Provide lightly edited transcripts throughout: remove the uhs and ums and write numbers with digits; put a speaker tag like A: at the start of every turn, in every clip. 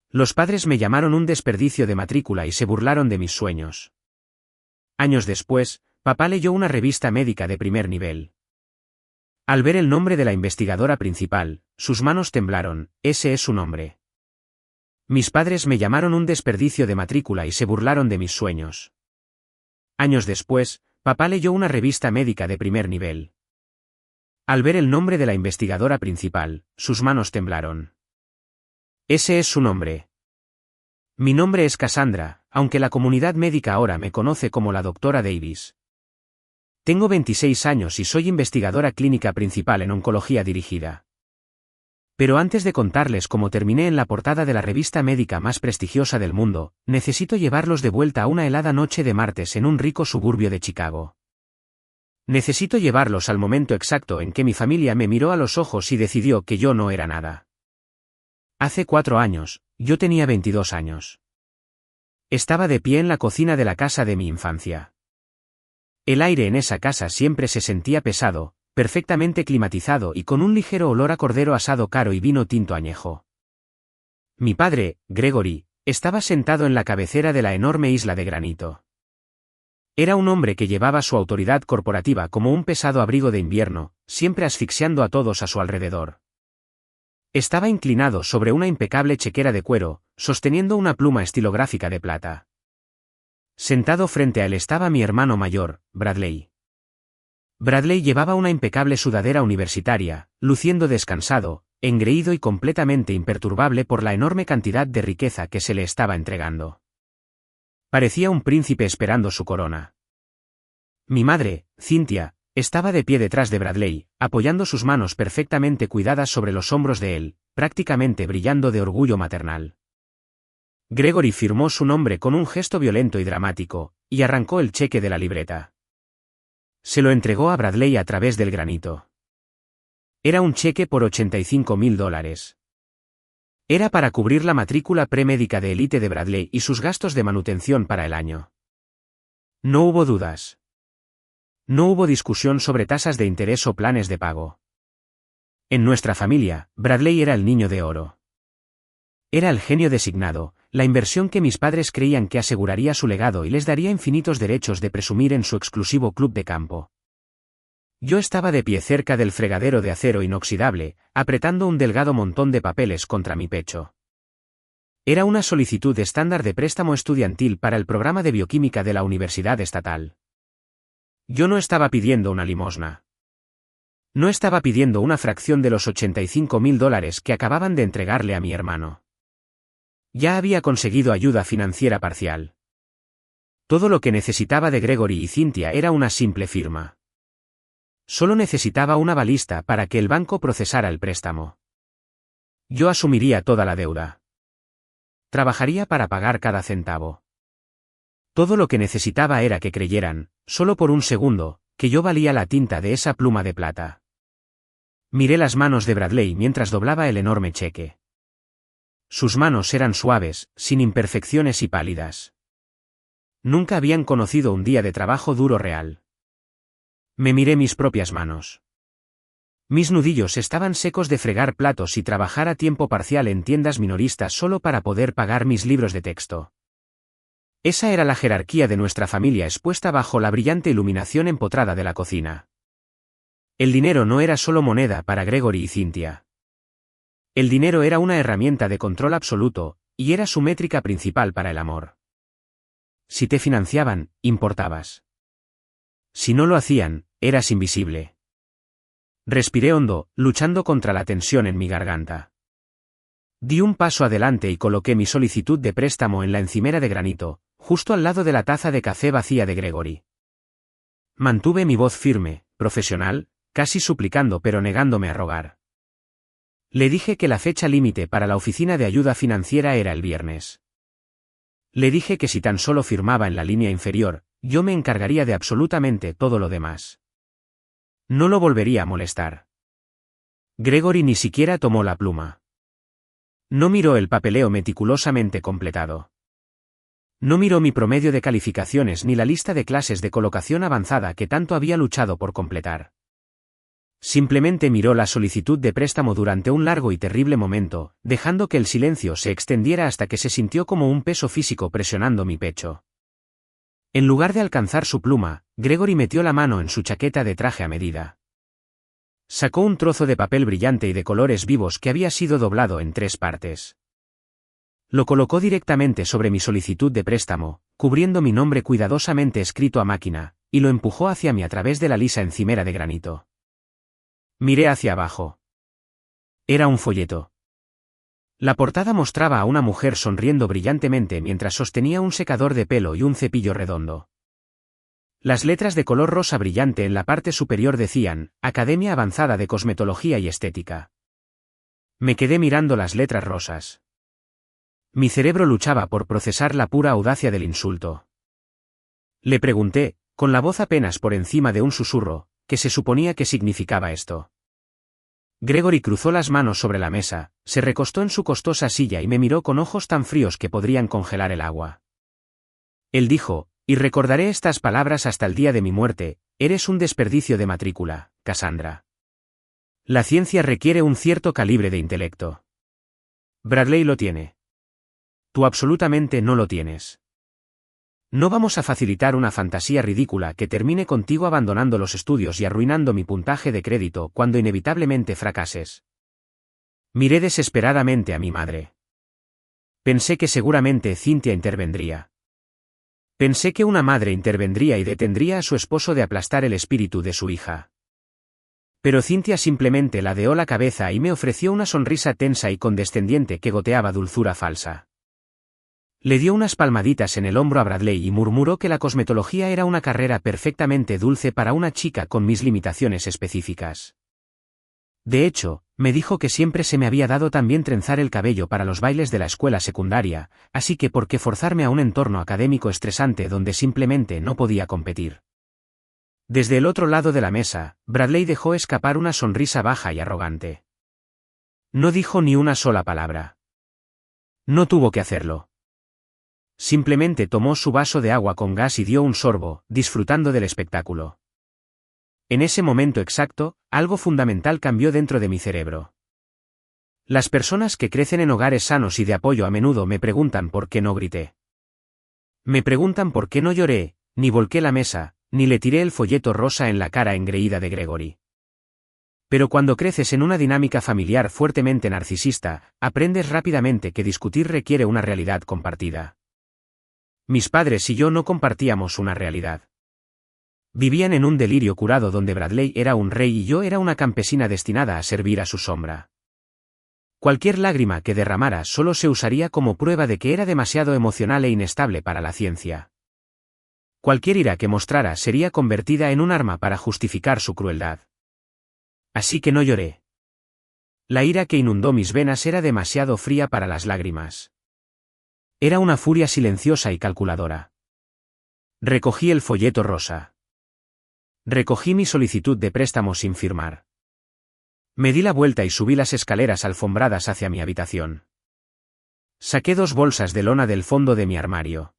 A: Los padres me llamaron un desperdicio de matrícula y se burlaron de mis sueños. Años después, papá leyó una revista médica de primer nivel. Al ver el nombre de la investigadora principal, sus manos temblaron. Ese es su nombre. Mis padres me llamaron un desperdicio de matrícula y se burlaron de mis sueños. Años después, papá leyó una revista médica de primer nivel. Al ver el nombre de la investigadora principal, sus manos temblaron. Ese es su nombre. Mi nombre es Cassandra, aunque la comunidad médica ahora me conoce como la doctora Davis. Tengo 26 años y soy investigadora clínica principal en oncología dirigida. Pero antes de contarles cómo terminé en la portada de la revista médica más prestigiosa del mundo, necesito llevarlos de vuelta a una helada noche de martes en un rico suburbio de Chicago. Necesito llevarlos al momento exacto en que mi familia me miró a los ojos y decidió que yo no era nada. Hace 4 años, yo tenía 22 años. Estaba de pie en la cocina de la casa de mi infancia. El aire en esa casa siempre se sentía pesado, perfectamente climatizado y con un ligero olor a cordero asado caro y vino tinto añejo. Mi padre, Gregory, estaba sentado en la cabecera de la enorme isla de granito. Era un hombre que llevaba su autoridad corporativa como un pesado abrigo de invierno, siempre asfixiando a todos a su alrededor. Estaba inclinado sobre una impecable chequera de cuero, sosteniendo una pluma estilográfica de plata. Sentado frente a él estaba mi hermano mayor, Bradley. Bradley llevaba una impecable sudadera universitaria, luciendo descansado, engreído y completamente imperturbable por la enorme cantidad de riqueza que se le estaba entregando. Parecía un príncipe esperando su corona. Mi madre, Cynthia, estaba de pie detrás de Bradley, apoyando sus manos perfectamente cuidadas sobre los hombros de él, prácticamente brillando de orgullo maternal. Gregory firmó su nombre con un gesto violento y dramático, y arrancó el cheque de la libreta. Se lo entregó a Bradley a través del granito. Era un cheque por $85.000. Era para cubrir la matrícula premédica de élite de Bradley y sus gastos de manutención para el año. No hubo dudas. No hubo discusión sobre tasas de interés o planes de pago. En nuestra familia, Bradley era el niño de oro. Era el genio designado, la inversión que mis padres creían que aseguraría su legado y les daría infinitos derechos de presumir en su exclusivo club de campo. Yo estaba de pie cerca del fregadero de acero inoxidable, apretando un delgado montón de papeles contra mi pecho. Era una solicitud estándar de préstamo estudiantil para el programa de bioquímica de la Universidad Estatal. Yo no estaba pidiendo una limosna. No estaba pidiendo una fracción de los $85.000 que acababan de entregarle a mi hermano. Ya había conseguido ayuda financiera parcial. Todo lo que necesitaba de Gregory y Cynthia era una simple firma. Solo necesitaba una balista para que el banco procesara el préstamo. Yo asumiría toda la deuda. Trabajaría para pagar cada centavo. Todo lo que necesitaba era que creyeran, solo por un segundo, que yo valía la tinta de esa pluma de plata. Miré las manos de Bradley mientras doblaba el enorme cheque. Sus manos eran suaves, sin imperfecciones y pálidas. Nunca habían conocido un día de trabajo duro real. Me miré mis propias manos. Mis nudillos estaban secos de fregar platos y trabajar a tiempo parcial en tiendas minoristas solo para poder pagar mis libros de texto. Esa era la jerarquía de nuestra familia expuesta bajo la brillante iluminación empotrada de la cocina. El dinero no era solo moneda para Gregory y Cynthia. El dinero era una herramienta de control absoluto, y era su métrica principal para el amor. Si te financiaban, importabas. Si no lo hacían, eras invisible. Respiré hondo, luchando contra la tensión en mi garganta. Di un paso adelante y coloqué mi solicitud de préstamo en la encimera de granito, justo al lado de la taza de café vacía de Gregory. Mantuve mi voz firme, profesional, casi suplicando pero negándome a rogar. Le dije que la fecha límite para la oficina de ayuda financiera era el viernes. Le dije que si tan solo firmaba en la línea inferior, yo me encargaría de absolutamente todo lo demás. No lo volvería a molestar. Gregory ni siquiera tomó la pluma. No miró el papeleo meticulosamente completado. No miró mi promedio de calificaciones ni la lista de clases de colocación avanzada que tanto había luchado por completar. Simplemente miró la solicitud de préstamo durante un largo y terrible momento, dejando que el silencio se extendiera hasta que se sintió como un peso físico presionando mi pecho. En lugar de alcanzar su pluma, Gregory metió la mano en su chaqueta de traje a medida. Sacó un trozo de papel brillante y de colores vivos que había sido doblado en 3 partes. Lo colocó directamente sobre mi solicitud de préstamo, cubriendo mi nombre cuidadosamente escrito a máquina, y lo empujó hacia mí a través de la lisa encimera de granito. Miré hacia abajo. Era un folleto. La portada mostraba a una mujer sonriendo brillantemente mientras sostenía un secador de pelo y un cepillo redondo. Las letras de color rosa brillante en la parte superior decían, Academia Avanzada de Cosmetología y Estética. Me quedé mirando las letras rosas. Mi cerebro luchaba por procesar la pura audacia del insulto. Le pregunté, con la voz apenas por encima de un susurro, ¿qué se suponía que significaba esto? Gregory cruzó las manos sobre la mesa, se recostó en su costosa silla y me miró con ojos tan fríos que podrían congelar el agua. Él dijo, y recordaré estas palabras hasta el día de mi muerte, eres un desperdicio de matrícula, Cassandra. La ciencia requiere un cierto calibre de intelecto. Bradley lo tiene. Tú absolutamente no lo tienes. No vamos a facilitar una fantasía ridícula que termine contigo abandonando los estudios y arruinando mi puntaje de crédito cuando inevitablemente fracases. Miré desesperadamente a mi madre. Pensé que seguramente Cynthia intervendría. Pensé que una madre intervendría y detendría a su esposo de aplastar el espíritu de su hija. Pero Cynthia simplemente ladeó la cabeza y me ofreció una sonrisa tensa y condescendiente que goteaba dulzura falsa. Le dio unas palmaditas en el hombro a Bradley y murmuró que la cosmetología era una carrera perfectamente dulce para una chica con mis limitaciones específicas. De hecho, me dijo que siempre se me había dado también trenzar el cabello para los bailes de la escuela secundaria, así que ¿por qué forzarme a un entorno académico estresante donde simplemente no podía competir? Desde el otro lado de la mesa, Bradley dejó escapar una sonrisa baja y arrogante. No dijo ni una sola palabra. No tuvo que hacerlo. Simplemente tomó su vaso de agua con gas y dio un sorbo, disfrutando del espectáculo. En ese momento exacto, algo fundamental cambió dentro de mi cerebro. Las personas que crecen en hogares sanos y de apoyo a menudo me preguntan por qué no grité. Me preguntan por qué no lloré, ni volqué la mesa, ni le tiré el folleto rosa en la cara engreída de Gregory. Pero cuando creces en una dinámica familiar fuertemente narcisista, aprendes rápidamente que discutir requiere una realidad compartida. Mis padres y yo no compartíamos una realidad. Vivían en un delirio curado donde Bradley era un rey y yo era una campesina destinada a servir a su sombra. Cualquier lágrima que derramara solo se usaría como prueba de que era demasiado emocional e inestable para la ciencia. Cualquier ira que mostrara sería convertida en un arma para justificar su crueldad. Así que no lloré. La ira que inundó mis venas era demasiado fría para las lágrimas. Era una furia silenciosa y calculadora. Recogí el folleto rosa. Recogí mi solicitud de préstamo sin firmar. Me di la vuelta y subí las escaleras alfombradas hacia mi habitación. Saqué 2 bolsas de lona del fondo de mi armario.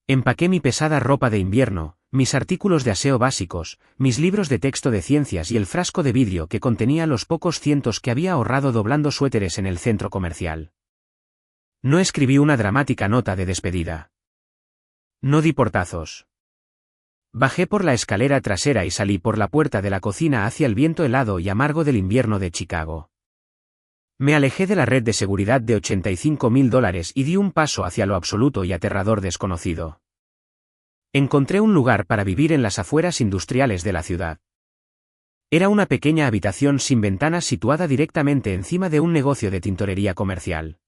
A: Empaqué mi pesada ropa de invierno, mis artículos de aseo básicos, mis libros de texto de ciencias y el frasco de vidrio que contenía los pocos cientos que había ahorrado doblando suéteres en el centro comercial. No escribí una dramática nota de despedida. No di portazos. Bajé por la escalera trasera y salí por la puerta de la cocina hacia el viento helado y amargo del invierno de Chicago. Me alejé de la red de seguridad de $85.000 y di un paso hacia lo absoluto y aterrador desconocido. Encontré un lugar para vivir en las afueras industriales de la ciudad. Era una pequeña habitación sin ventanas situada directamente encima de un negocio de tintorería comercial.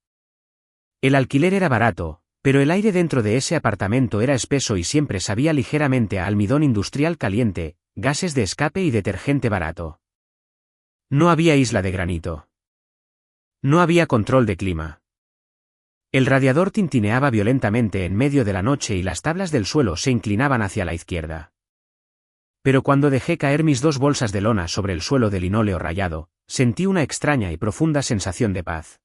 A: El alquiler era barato, pero el aire dentro de ese apartamento era espeso y siempre sabía ligeramente a almidón industrial caliente, gases de escape y detergente barato. No había isla de granito. No había control de clima. El radiador tintineaba violentamente en medio de la noche y las tablas del suelo se inclinaban hacia la izquierda. Pero cuando dejé caer mis 2 bolsas de lona sobre el suelo de linóleo rayado, sentí una extraña y profunda sensación de paz.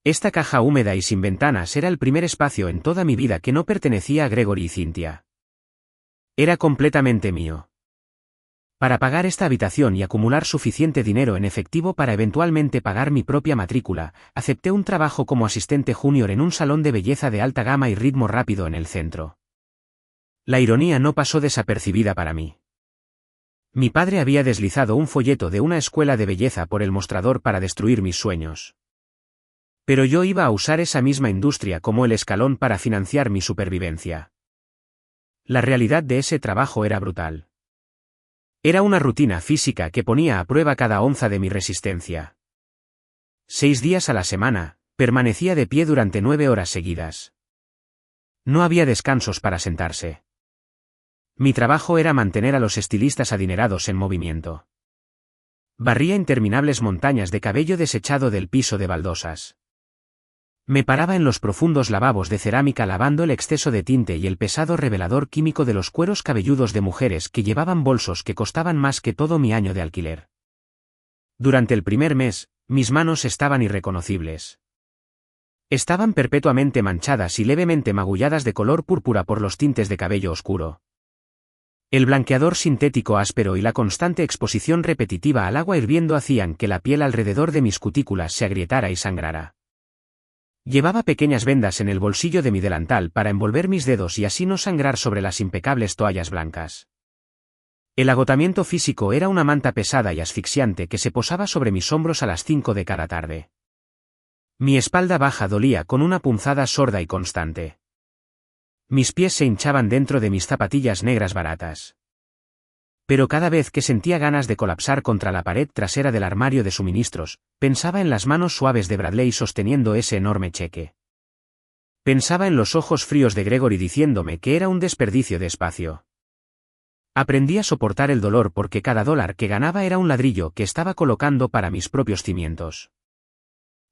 A: Esta caja húmeda y sin ventanas era el primer espacio en toda mi vida que no pertenecía a Gregory y Cynthia. Era completamente mío. Para pagar esta habitación y acumular suficiente dinero en efectivo para eventualmente pagar mi propia matrícula, acepté un trabajo como asistente junior en un salón de belleza de alta gama y ritmo rápido en el centro. La ironía no pasó desapercibida para mí. Mi padre había deslizado un folleto de una escuela de belleza por el mostrador para destruir mis sueños. Pero yo iba a usar esa misma industria como el escalón para financiar mi supervivencia. La realidad de ese trabajo era brutal. Era una rutina física que ponía a prueba cada onza de mi resistencia. 6 días a la semana, permanecía de pie durante 9 horas seguidas. No había descansos para sentarse. Mi trabajo era mantener a los estilistas adinerados en movimiento. Barría interminables montañas de cabello desechado del piso de baldosas. Me paraba en los profundos lavabos de cerámica lavando el exceso de tinte y el pesado revelador químico de los cueros cabelludos de mujeres que llevaban bolsos que costaban más que todo mi año de alquiler. Durante el primer mes, mis manos estaban irreconocibles. Estaban perpetuamente manchadas y levemente magulladas de color púrpura por los tintes de cabello oscuro. El blanqueador sintético áspero y la constante exposición repetitiva al agua hirviendo hacían que la piel alrededor de mis cutículas se agrietara y sangrara. Llevaba pequeñas vendas en el bolsillo de mi delantal para envolver mis dedos y así no sangrar sobre las impecables toallas blancas. El agotamiento físico era una manta pesada y asfixiante que se posaba sobre mis hombros a las 5 de cada tarde. Mi espalda baja dolía con una punzada sorda y constante. Mis pies se hinchaban dentro de mis zapatillas negras baratas. Pero cada vez que sentía ganas de colapsar contra la pared trasera del armario de suministros, pensaba en las manos suaves de Bradley sosteniendo ese enorme cheque. Pensaba en los ojos fríos de Gregory diciéndome que era un desperdicio de espacio. Aprendí a soportar el dolor porque cada dólar que ganaba era un ladrillo que estaba colocando para mis propios cimientos.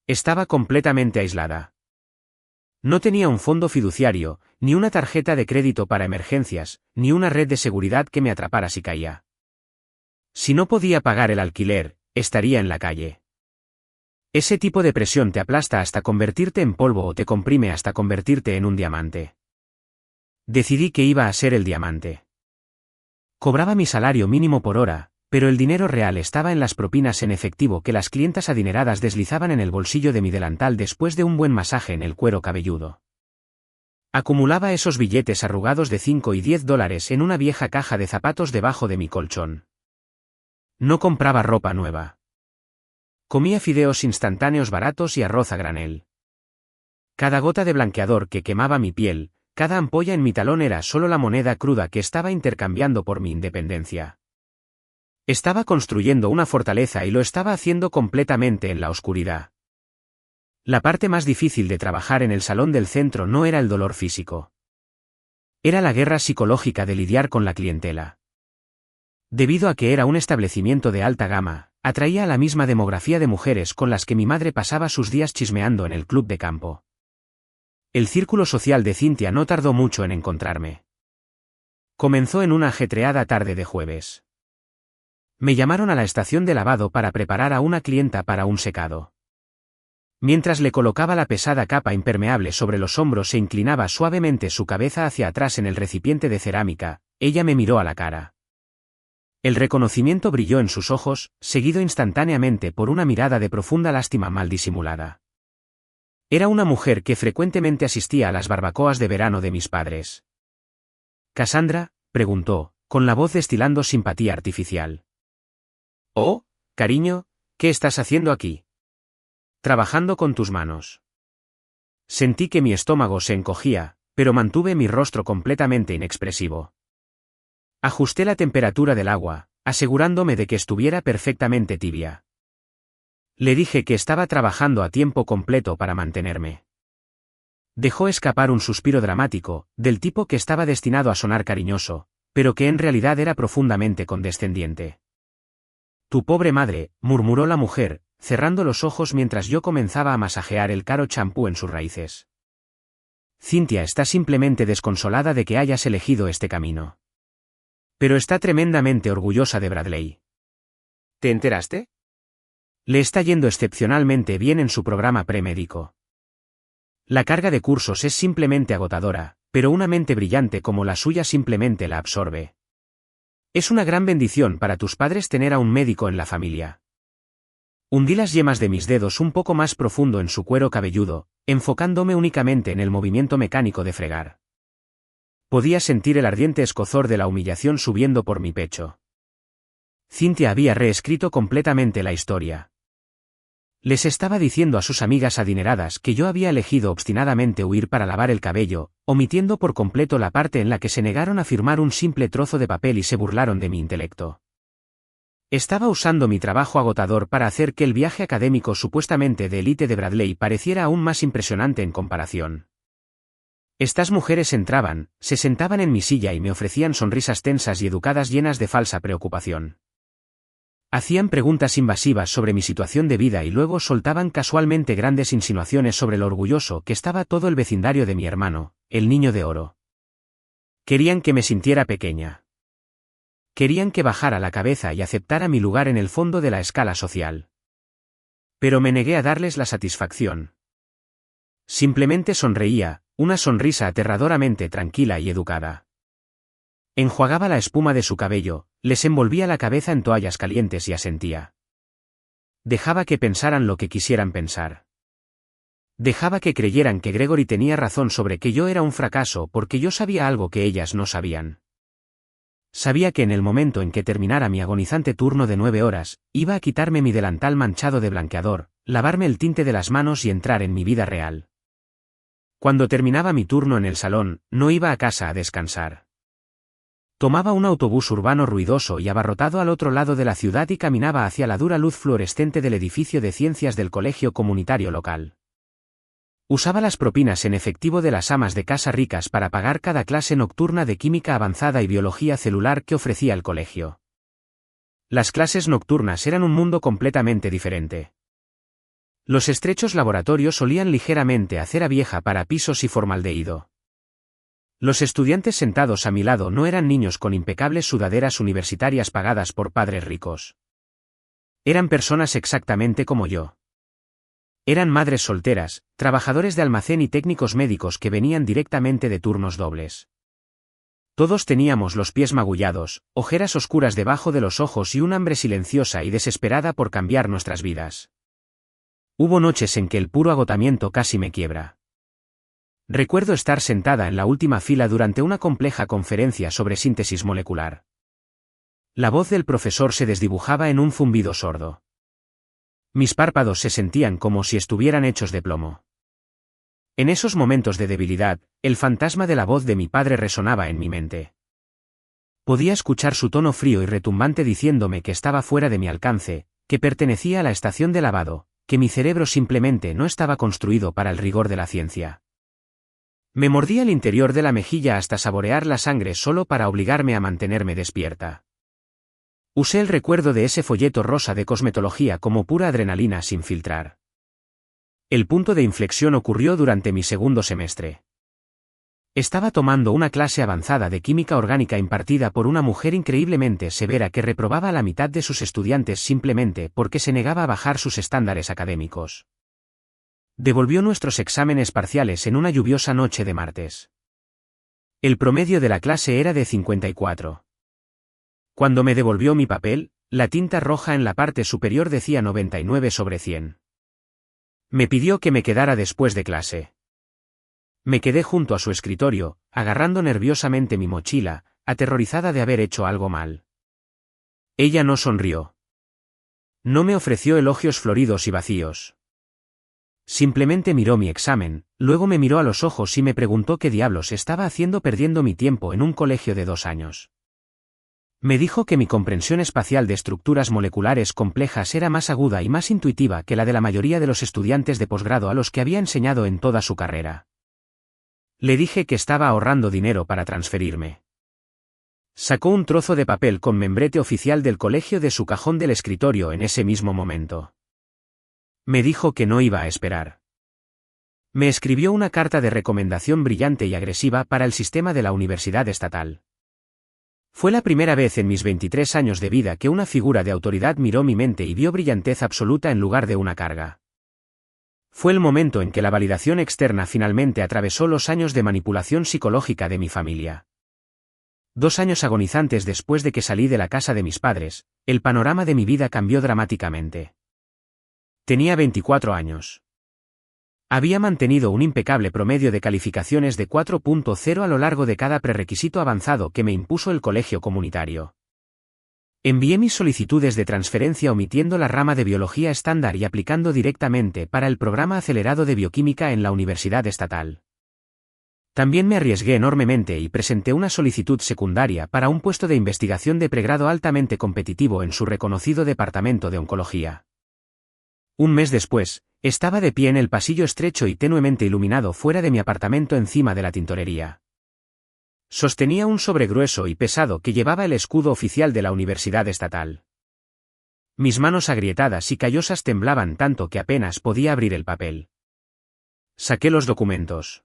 A: Estaba completamente aislada. No tenía un fondo fiduciario, ni una tarjeta de crédito para emergencias, ni una red de seguridad que me atrapara si caía. Si no podía pagar el alquiler, estaría en la calle. Ese tipo de presión te aplasta hasta convertirte en polvo o te comprime hasta convertirte en un diamante. Decidí que iba a ser el diamante. Cobraba mi salario mínimo por hora, pero el dinero real estaba en las propinas en efectivo que las clientas adineradas deslizaban en el bolsillo de mi delantal después de un buen masaje en el cuero cabelludo. Acumulaba esos billetes arrugados de 5 y 10 dólares en una vieja caja de zapatos debajo de mi colchón. No compraba ropa nueva. Comía fideos instantáneos baratos y arroz a granel. Cada gota de blanqueador que quemaba mi piel, cada ampolla en mi talón era solo la moneda cruda que estaba intercambiando por mi independencia. Estaba construyendo una fortaleza y lo estaba haciendo completamente en la oscuridad. La parte más difícil de trabajar en el salón del centro no era el dolor físico. Era la guerra psicológica de lidiar con la clientela. Debido a que era un establecimiento de alta gama, atraía a la misma demografía de mujeres con las que mi madre pasaba sus días chismeando en el club de campo. El círculo social de Cynthia no tardó mucho en encontrarme. Comenzó en una ajetreada tarde de jueves. Me llamaron a la estación de lavado para preparar a una clienta para un secado. Mientras le colocaba la pesada capa impermeable sobre los hombros e inclinaba suavemente su cabeza hacia atrás en el recipiente de cerámica, ella me miró a la cara. El reconocimiento brilló en sus ojos, seguido instantáneamente por una mirada de profunda lástima mal disimulada. Era una mujer que frecuentemente asistía a las barbacoas de verano de mis padres. «¿Cassandra?», preguntó, con la voz destilando simpatía artificial. «Oh, cariño, ¿qué estás haciendo aquí?» «Trabajando con tus manos». Sentí que mi estómago se encogía, pero mantuve mi rostro completamente inexpresivo. Ajusté la temperatura del agua, asegurándome de que estuviera perfectamente tibia. Le dije que estaba trabajando a tiempo completo para mantenerme. Dejó escapar un suspiro dramático, del tipo que estaba destinado a sonar cariñoso, pero que en realidad era profundamente condescendiente. «Tu pobre madre», murmuró la mujer, cerrando los ojos mientras yo comenzaba a masajear el caro champú en sus raíces. «Cynthia está simplemente desconsolada de que hayas elegido este camino. Pero está tremendamente orgullosa de Bradley». «¿Te enteraste?». «Le está yendo excepcionalmente bien en su programa premédico. La carga de cursos es simplemente agotadora, pero una mente brillante como la suya simplemente la absorbe. Es una gran bendición para tus padres tener a un médico en la familia. Hundí las yemas de mis dedos un poco más profundo en su cuero cabelludo, enfocándome únicamente en el movimiento mecánico de fregar. Podía sentir el ardiente escozor de la humillación subiendo por mi pecho. Cynthia había reescrito completamente la historia. Les estaba diciendo a sus amigas adineradas que yo había elegido obstinadamente huir para lavar el cabello, omitiendo por completo la parte en la que se negaron a firmar un simple trozo de papel y se burlaron de mi intelecto. Estaba usando mi trabajo agotador para hacer que el viaje académico supuestamente de élite de Bradley pareciera aún más impresionante en comparación. Estas mujeres entraban, se sentaban en mi silla y me ofrecían sonrisas tensas y educadas llenas de falsa preocupación. Hacían preguntas invasivas sobre mi situación de vida y luego soltaban casualmente grandes insinuaciones sobre lo orgulloso que estaba todo el vecindario de mi hermano, el niño de oro. Querían que me sintiera pequeña. Querían que bajara la cabeza y aceptara mi lugar en el fondo de la escala social. Pero me negué a darles la satisfacción. Simplemente sonreía, una sonrisa aterradoramente tranquila y educada. Enjuagaba la espuma de su cabello, les envolvía la cabeza en toallas calientes y asentía. Dejaba que pensaran lo que quisieran pensar. Dejaba que creyeran que Gregory tenía razón sobre que yo era un fracaso porque yo sabía algo que ellas no sabían. Sabía que en el momento en que terminara mi agonizante turno de 9 horas, iba a quitarme mi delantal manchado de blanqueador, lavarme el tinte de las manos y entrar en mi vida real. Cuando terminaba mi turno en el salón, no iba a casa a descansar. Tomaba un autobús urbano ruidoso y abarrotado al otro lado de la ciudad y caminaba hacia la dura luz fluorescente del edificio de ciencias del colegio comunitario local. Usaba las propinas en efectivo de las amas de casa ricas para pagar cada clase nocturna de química avanzada y biología celular que ofrecía el colegio. Las clases nocturnas eran un mundo completamente diferente. Los estrechos laboratorios olían ligeramente a cera vieja para pisos y formaldehído. Los estudiantes sentados a mi lado no eran niños con impecables sudaderas universitarias pagadas por padres ricos. Eran personas exactamente como yo. Eran madres solteras, trabajadores de almacén y técnicos médicos que venían directamente de turnos dobles. Todos teníamos los pies magullados, ojeras oscuras debajo de los ojos y un hambre silenciosa y desesperada por cambiar nuestras vidas. Hubo noches en que el puro agotamiento casi me quiebra. Recuerdo estar sentada en la última fila durante una compleja conferencia sobre síntesis molecular. La voz del profesor se desdibujaba en un zumbido sordo. Mis párpados se sentían como si estuvieran hechos de plomo. En esos momentos de debilidad, el fantasma de la voz de mi padre resonaba en mi mente. Podía escuchar su tono frío y retumbante diciéndome que estaba fuera de mi alcance, que pertenecía a la estación de lavado, que mi cerebro simplemente no estaba construido para el rigor de la ciencia. Me mordía el interior de la mejilla hasta saborear la sangre solo para obligarme a mantenerme despierta. Usé el recuerdo de ese folleto rosa de cosmetología como pura adrenalina sin filtrar. El punto de inflexión ocurrió durante mi segundo semestre. Estaba tomando una clase avanzada de química orgánica impartida por una mujer increíblemente severa que reprobaba a la mitad de sus estudiantes simplemente porque se negaba a bajar sus estándares académicos. Devolvió nuestros exámenes parciales en una lluviosa noche de martes. El promedio de la clase era de 54. Cuando me devolvió mi papel, la tinta roja en la parte superior decía 99 sobre 100. Me pidió que me quedara después de clase. Me quedé junto a su escritorio, agarrando nerviosamente mi mochila, aterrorizada de haber hecho algo mal. Ella no sonrió. No me ofreció elogios floridos y vacíos. Simplemente miró mi examen, luego me miró a los ojos y me preguntó qué diablos estaba haciendo perdiendo mi tiempo en un colegio de 2 años. Me dijo que mi comprensión espacial de estructuras moleculares complejas era más aguda y más intuitiva que la de la mayoría de los estudiantes de posgrado a los que había enseñado en toda su carrera. Le dije que estaba ahorrando dinero para transferirme. Sacó un trozo de papel con membrete oficial del colegio de su cajón del escritorio en ese mismo momento. Me dijo que no iba a esperar. Me escribió una carta de recomendación brillante y agresiva para el sistema de la universidad estatal. Fue la primera vez en mis 23 años de vida que una figura de autoridad miró mi mente y vio brillantez absoluta en lugar de una carga. Fue el momento en que la validación externa finalmente atravesó los años de manipulación psicológica de mi familia. 2 años agonizantes después de que salí de la casa de mis padres, el panorama de mi vida cambió dramáticamente. Tenía 24 años. Había mantenido un impecable promedio de calificaciones de 4.0 a lo largo de cada prerequisito avanzado que me impuso el colegio comunitario. Envié mis solicitudes de transferencia omitiendo la rama de biología estándar y aplicando directamente para el programa acelerado de bioquímica en la Universidad Estatal. También me arriesgué enormemente y presenté una solicitud secundaria para un puesto de investigación de pregrado altamente competitivo en su reconocido departamento de oncología. Un mes después, estaba de pie en el pasillo estrecho y tenuemente iluminado fuera de mi apartamento encima de la tintorería. Sostenía un sobre grueso y pesado que llevaba el escudo oficial de la Universidad Estatal. Mis manos agrietadas y callosas temblaban tanto que apenas podía abrir el papel. Saqué los documentos.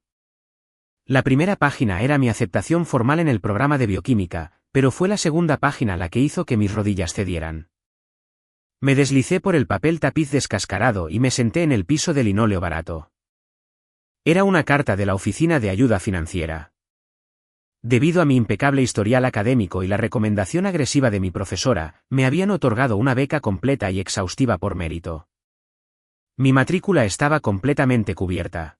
A: La primera página era mi aceptación formal en el programa de bioquímica, pero fue la segunda página la que hizo que mis rodillas cedieran. Me deslicé por el papel tapiz descascarado y me senté en el piso de linóleo barato. Era una carta de la Oficina de Ayuda Financiera. Debido a mi impecable historial académico y la recomendación agresiva de mi profesora, me habían otorgado una beca completa y exhaustiva por mérito. Mi matrícula estaba completamente cubierta.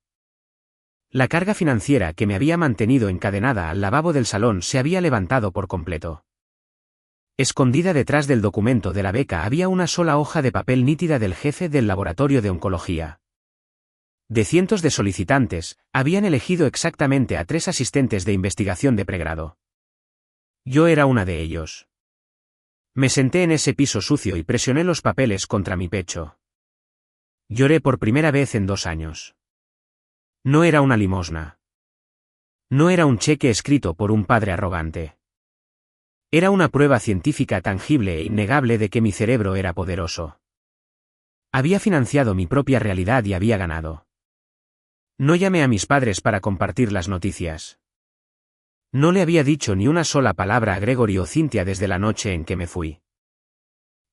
A: La carga financiera que me había mantenido encadenada al lavabo del salón se había levantado por completo. Escondida detrás del documento de la beca había una sola hoja de papel nítida del jefe del laboratorio de oncología. De cientos de solicitantes, habían elegido exactamente a 3 asistentes de investigación de pregrado. Yo era una de ellos. Me senté en ese piso sucio y presioné los papeles contra mi pecho. Lloré por primera vez en 2 años. No era una limosna. No era un cheque escrito por un padre arrogante. Era una prueba científica tangible e innegable de que mi cerebro era poderoso. Había financiado mi propia realidad y había ganado. No llamé a mis padres para compartir las noticias. No le había dicho ni una sola palabra a Gregory o Cynthia desde la noche en que me fui.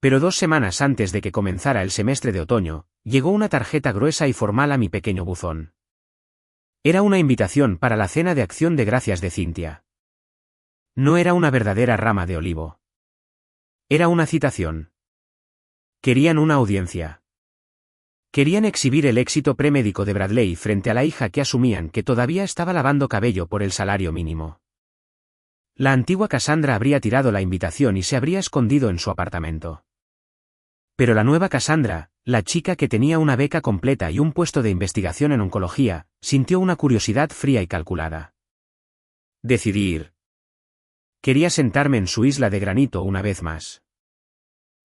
A: Pero 2 semanas antes de que comenzara el semestre de otoño, llegó una tarjeta gruesa y formal a mi pequeño buzón. Era una invitación para la cena de acción de gracias de Cynthia. No era una verdadera rama de olivo. Era una citación. Querían una audiencia. Querían exhibir el éxito premédico de Bradley frente a la hija que asumían que todavía estaba lavando cabello por el salario mínimo. La antigua Cassandra habría tirado la invitación y se habría escondido en su apartamento. Pero la nueva Cassandra, la chica que tenía una beca completa y un puesto de investigación en oncología, sintió una curiosidad fría y calculada. Decidí ir. Quería sentarme en su isla de granito una vez más.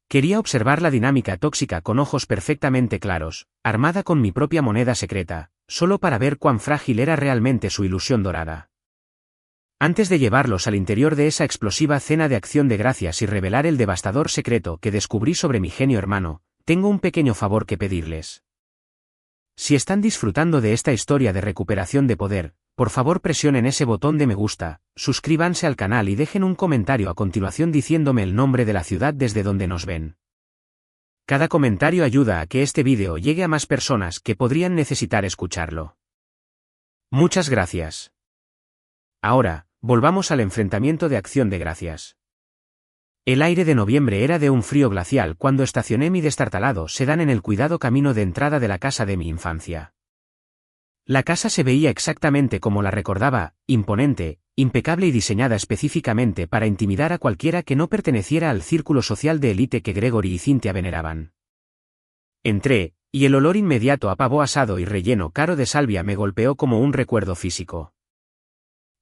A: Quería observar la dinámica tóxica con ojos perfectamente claros, armada con mi propia moneda secreta, solo para ver cuán frágil era realmente su ilusión dorada. Antes de llevarlos al interior de esa explosiva cena de acción de gracias y revelar el devastador secreto que descubrí sobre mi genio hermano, tengo un pequeño favor que pedirles. Si están disfrutando de esta historia de recuperación de poder, por favor presionen ese botón de me gusta, suscríbanse al canal y dejen un comentario a continuación diciéndome el nombre de la ciudad desde donde nos ven. Cada comentario ayuda a que este vídeo llegue a más personas que podrían necesitar escucharlo. Muchas gracias. Ahora, volvamos al enfrentamiento de acción de gracias. El aire de noviembre era de un frío glacial cuando estacioné mi destartalado sedán en el cuidado camino de entrada de la casa de mi infancia. La casa se veía exactamente como la recordaba, imponente, impecable y diseñada específicamente para intimidar a cualquiera que no perteneciera al círculo social de élite que Gregory y Cynthia veneraban. Entré, y el olor inmediato a pavo asado y relleno caro de salvia me golpeó como un recuerdo físico.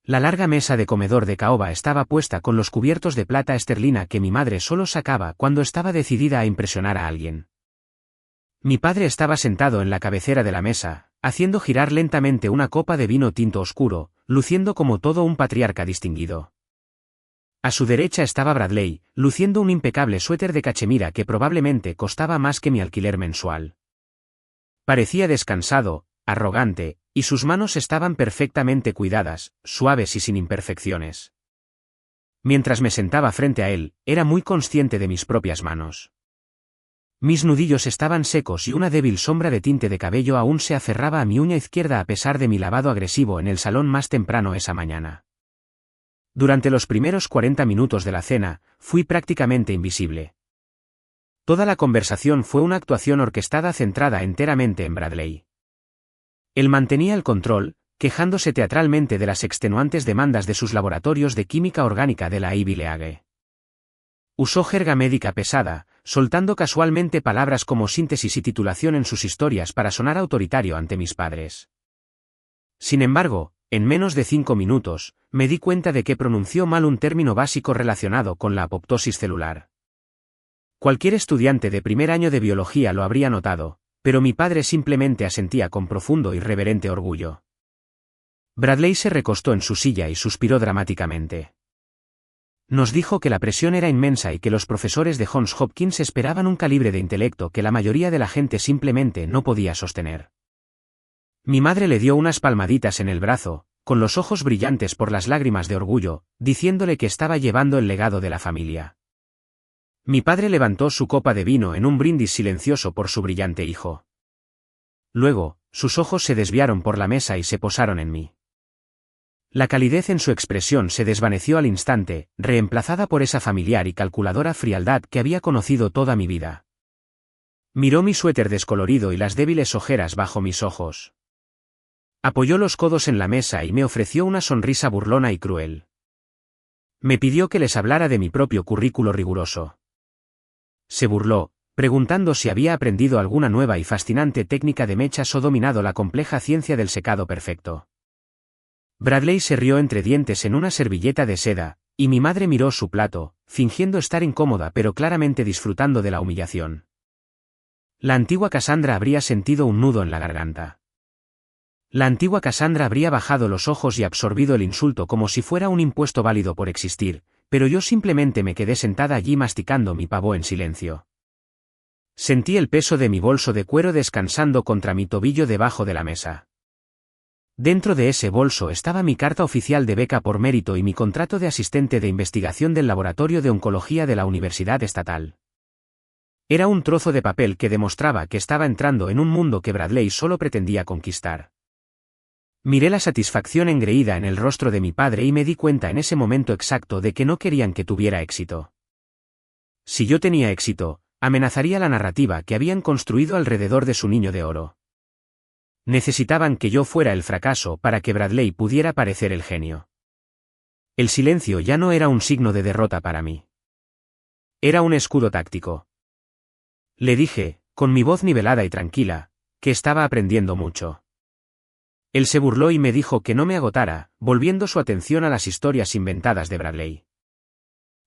A: La larga mesa de comedor de caoba estaba puesta con los cubiertos de plata esterlina que mi madre solo sacaba cuando estaba decidida a impresionar a alguien. Mi padre estaba sentado en la cabecera de la mesa, haciendo girar lentamente una copa de vino tinto oscuro, luciendo como todo un patriarca distinguido. A su derecha estaba Bradley, luciendo un impecable suéter de cachemira que probablemente costaba más que mi alquiler mensual. Parecía descansado, arrogante, y sus manos estaban perfectamente cuidadas, suaves y sin imperfecciones. Mientras me sentaba frente a él, era muy consciente de mis propias manos. Mis nudillos estaban secos y una débil sombra de tinte de cabello aún se aferraba a mi uña izquierda a pesar de mi lavado agresivo en el salón más temprano esa mañana. Durante los primeros 40 minutos de la cena, fui prácticamente invisible. Toda la conversación fue una actuación orquestada centrada enteramente en Bradley. Él mantenía el control, quejándose teatralmente de las extenuantes demandas de sus laboratorios de química orgánica de la Ivy League. Usó jerga médica pesada, soltando casualmente palabras como síntesis y titulación en sus historias para sonar autoritario ante mis padres. Sin embargo, en menos de 5 minutos, me di cuenta de que pronunció mal un término básico relacionado con la apoptosis celular. Cualquier estudiante de primer año de biología lo habría notado, pero mi padre simplemente asentía con profundo y reverente orgullo. Bradley se recostó en su silla y suspiró dramáticamente. Nos dijo que la presión era inmensa y que los profesores de Johns Hopkins esperaban un calibre de intelecto que la mayoría de la gente simplemente no podía sostener. Mi madre le dio unas palmaditas en el brazo, con los ojos brillantes por las lágrimas de orgullo, diciéndole que estaba llevando el legado de la familia. Mi padre levantó su copa de vino en un brindis silencioso por su brillante hijo. Luego, sus ojos se desviaron por la mesa y se posaron en mí. La calidez en su expresión se desvaneció al instante, reemplazada por esa familiar y calculadora frialdad que había conocido toda mi vida. Miró mi suéter descolorido y las débiles ojeras bajo mis ojos. Apoyó los codos en la mesa y me ofreció una sonrisa burlona y cruel. Me pidió que les hablara de mi propio currículo riguroso. Se burló, preguntando si había aprendido alguna nueva y fascinante técnica de mechas o dominado la compleja ciencia del secado perfecto. Bradley se rió entre dientes en una servilleta de seda, y mi madre miró su plato, fingiendo estar incómoda pero claramente disfrutando de la humillación. La antigua Cassandra habría sentido un nudo en la garganta. La antigua Cassandra habría bajado los ojos y absorbido el insulto como si fuera un impuesto válido por existir, pero yo simplemente me quedé sentada allí masticando mi pavo en silencio. Sentí el peso de mi bolso de cuero descansando contra mi tobillo debajo de la mesa. Dentro de ese bolso estaba mi carta oficial de beca por mérito y mi contrato de asistente de investigación del Laboratorio de Oncología de la Universidad Estatal. Era un trozo de papel que demostraba que estaba entrando en un mundo que Bradley solo pretendía conquistar. Miré la satisfacción engreída en el rostro de mi padre y me di cuenta en ese momento exacto de que no querían que tuviera éxito. Si yo tenía éxito, amenazaría la narrativa que habían construido alrededor de su niño de oro. Necesitaban que yo fuera el fracaso para que Bradley pudiera parecer el genio. El silencio ya no era un signo de derrota para mí. Era un escudo táctico. Le dije, con mi voz nivelada y tranquila, que estaba aprendiendo mucho. Él se burló y me dijo que no me agotara, volviendo su atención a las historias inventadas de Bradley.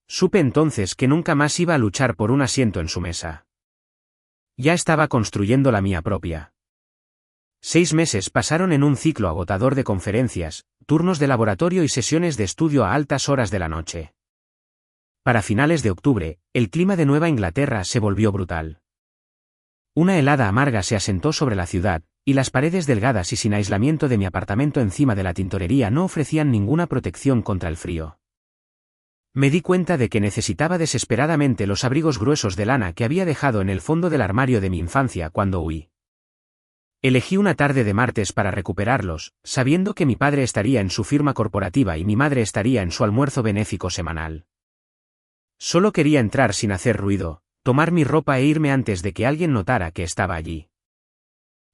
A: Supe entonces que nunca más iba a luchar por un asiento en su mesa. Ya estaba construyendo la mía propia. 6 meses pasaron en un ciclo agotador de conferencias, turnos de laboratorio y sesiones de estudio a altas horas de la noche. Para finales de octubre, el clima de Nueva Inglaterra se volvió brutal. Una helada amarga se asentó sobre la ciudad, y las paredes delgadas y sin aislamiento de mi apartamento encima de la tintorería no ofrecían ninguna protección contra el frío. Me di cuenta de que necesitaba desesperadamente los abrigos gruesos de lana que había dejado en el fondo del armario de mi infancia cuando huí. Elegí una tarde de martes para recuperarlos, sabiendo que mi padre estaría en su firma corporativa y mi madre estaría en su almuerzo benéfico semanal. Solo quería entrar sin hacer ruido, tomar mi ropa e irme antes de que alguien notara que estaba allí.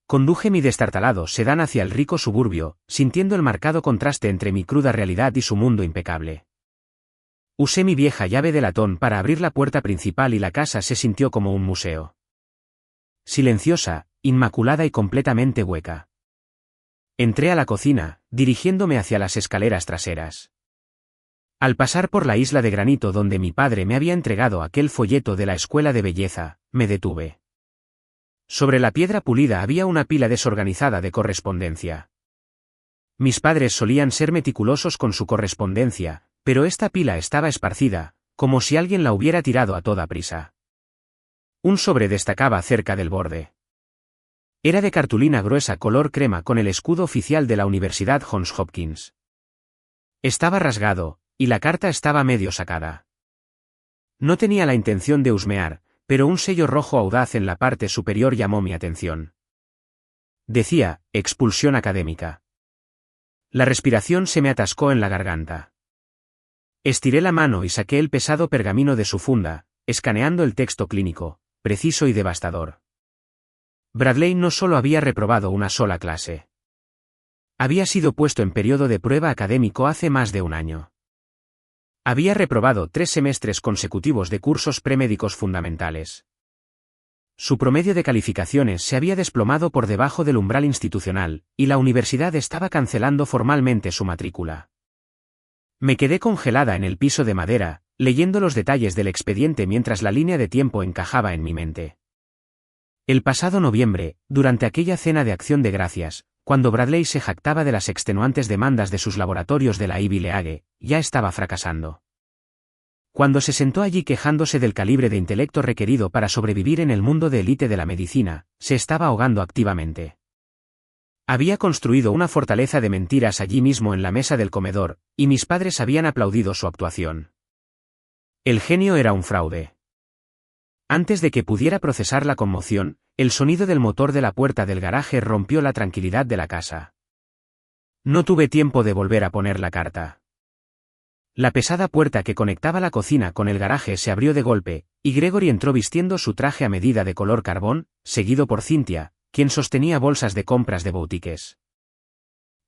A: Conduje mi destartalado sedán hacia el rico suburbio, sintiendo el marcado contraste entre mi cruda realidad y su mundo impecable. Usé mi vieja llave de latón para abrir la puerta principal y la casa se sintió como un museo. Silenciosa, inmaculada y completamente hueca. Entré a la cocina, dirigiéndome hacia las escaleras traseras. Al pasar por la isla de granito donde mi padre me había entregado aquel folleto de la escuela de belleza, me detuve. Sobre la piedra pulida había una pila desorganizada de correspondencia. Mis padres solían ser meticulosos con su correspondencia, pero esta pila estaba esparcida, como si alguien la hubiera tirado a toda prisa. Un sobre destacaba cerca del borde. Era de cartulina gruesa color crema con el escudo oficial de la Universidad Johns Hopkins. Estaba rasgado, y la carta estaba medio sacada. No tenía la intención de husmear, pero un sello rojo audaz en la parte superior llamó mi atención. Decía, expulsión académica. La respiración se me atascó en la garganta. Estiré la mano y saqué el pesado pergamino de su funda, escaneando el texto clínico, preciso y devastador. Bradley no solo había reprobado una sola clase. Había sido puesto en periodo de prueba académico hace más de un año. Había reprobado 3 semestres consecutivos de cursos premédicos fundamentales. Su promedio de calificaciones se había desplomado por debajo del umbral institucional, y la universidad estaba cancelando formalmente su matrícula. Me quedé congelada en el piso de madera, leyendo los detalles del expediente mientras la línea de tiempo encajaba en mi mente. El pasado noviembre, durante aquella cena de acción de gracias, cuando Bradley se jactaba de las extenuantes demandas de sus laboratorios de la Ivy League, ya estaba fracasando. Cuando se sentó allí quejándose del calibre de intelecto requerido para sobrevivir en el mundo de élite de la medicina, se estaba ahogando activamente. Había construido una fortaleza de mentiras allí mismo en la mesa del comedor, y mis padres habían aplaudido su actuación. El genio era un fraude. Antes de que pudiera procesar la conmoción, el sonido del motor de la puerta del garaje rompió la tranquilidad de la casa. No tuve tiempo de volver a poner la carta. La pesada puerta que conectaba la cocina con el garaje se abrió de golpe, y Gregory entró vistiendo su traje a medida de color carbón, seguido por Cynthia, quien sostenía bolsas de compras de boutiques.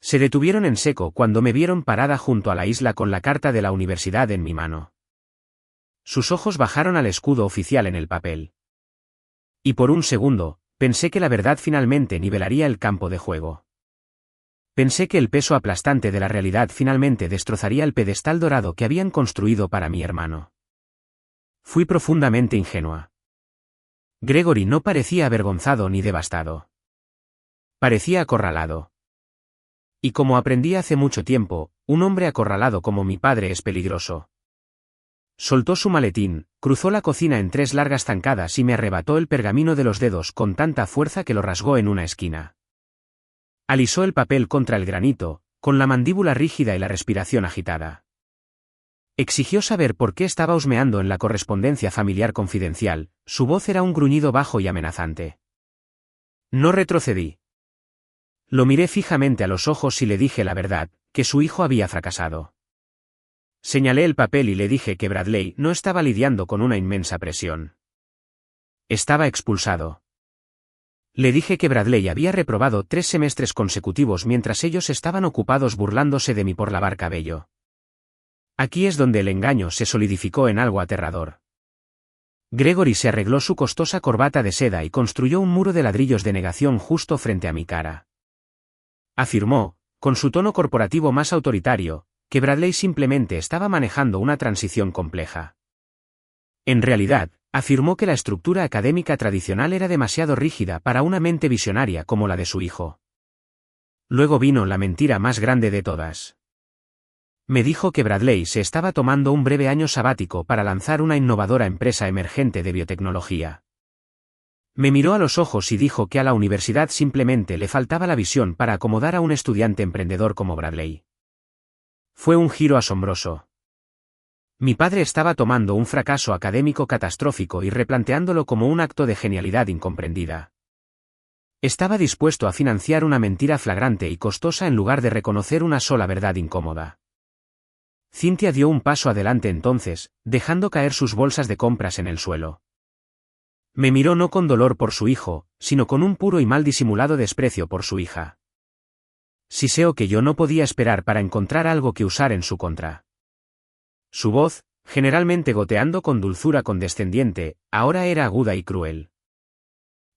A: Se detuvieron en seco cuando me vieron parada junto a la isla con la carta de la universidad en mi mano. Sus ojos bajaron al escudo oficial en el papel. Y por un segundo, pensé que la verdad finalmente nivelaría el campo de juego. Pensé que el peso aplastante de la realidad finalmente destrozaría el pedestal dorado que habían construido para mi hermano. Fui profundamente ingenua. Gregory no parecía avergonzado ni devastado. Parecía acorralado. Y como aprendí hace mucho tiempo, un hombre acorralado como mi padre es peligroso. Soltó su maletín, cruzó la cocina en 3 largas zancadas y me arrebató el pergamino de los dedos con tanta fuerza que lo rasgó en una esquina. Alisó el papel contra el granito, con la mandíbula rígida y la respiración agitada. Exigió saber por qué estaba husmeando en la correspondencia familiar confidencial, su voz era un gruñido bajo y amenazante. No retrocedí. Lo miré fijamente a los ojos y le dije la verdad, que su hijo había fracasado. Señalé el papel y le dije que Bradley no estaba lidiando con una inmensa presión. Estaba expulsado. Le dije que Bradley había reprobado 3 semestres consecutivos mientras ellos estaban ocupados burlándose de mí por lavar cabello. Aquí es donde el engaño se solidificó en algo aterrador. Gregory se arregló su costosa corbata de seda y construyó un muro de ladrillos de negación justo frente a mi cara. Afirmó, con su tono corporativo más autoritario, que Bradley simplemente estaba manejando una transición compleja. En realidad, afirmó que la estructura académica tradicional era demasiado rígida para una mente visionaria como la de su hijo. Luego vino la mentira más grande de todas. Me dijo que Bradley se estaba tomando un breve año sabático para lanzar una innovadora empresa emergente de biotecnología. Me miró a los ojos y dijo que a la universidad simplemente le faltaba la visión para acomodar a un estudiante emprendedor como Bradley. Fue un giro asombroso. Mi padre estaba tomando un fracaso académico catastrófico y replanteándolo como un acto de genialidad incomprendida. Estaba dispuesto a financiar una mentira flagrante y costosa en lugar de reconocer una sola verdad incómoda. Cynthia dio un paso adelante entonces, dejando caer sus bolsas de compras en el suelo. Me miró no con dolor por su hijo, sino con un puro y mal disimulado desprecio por su hija. Siseo que yo no podía esperar para encontrar algo que usar en su contra. Su voz, generalmente goteando con dulzura condescendiente, ahora era aguda y cruel.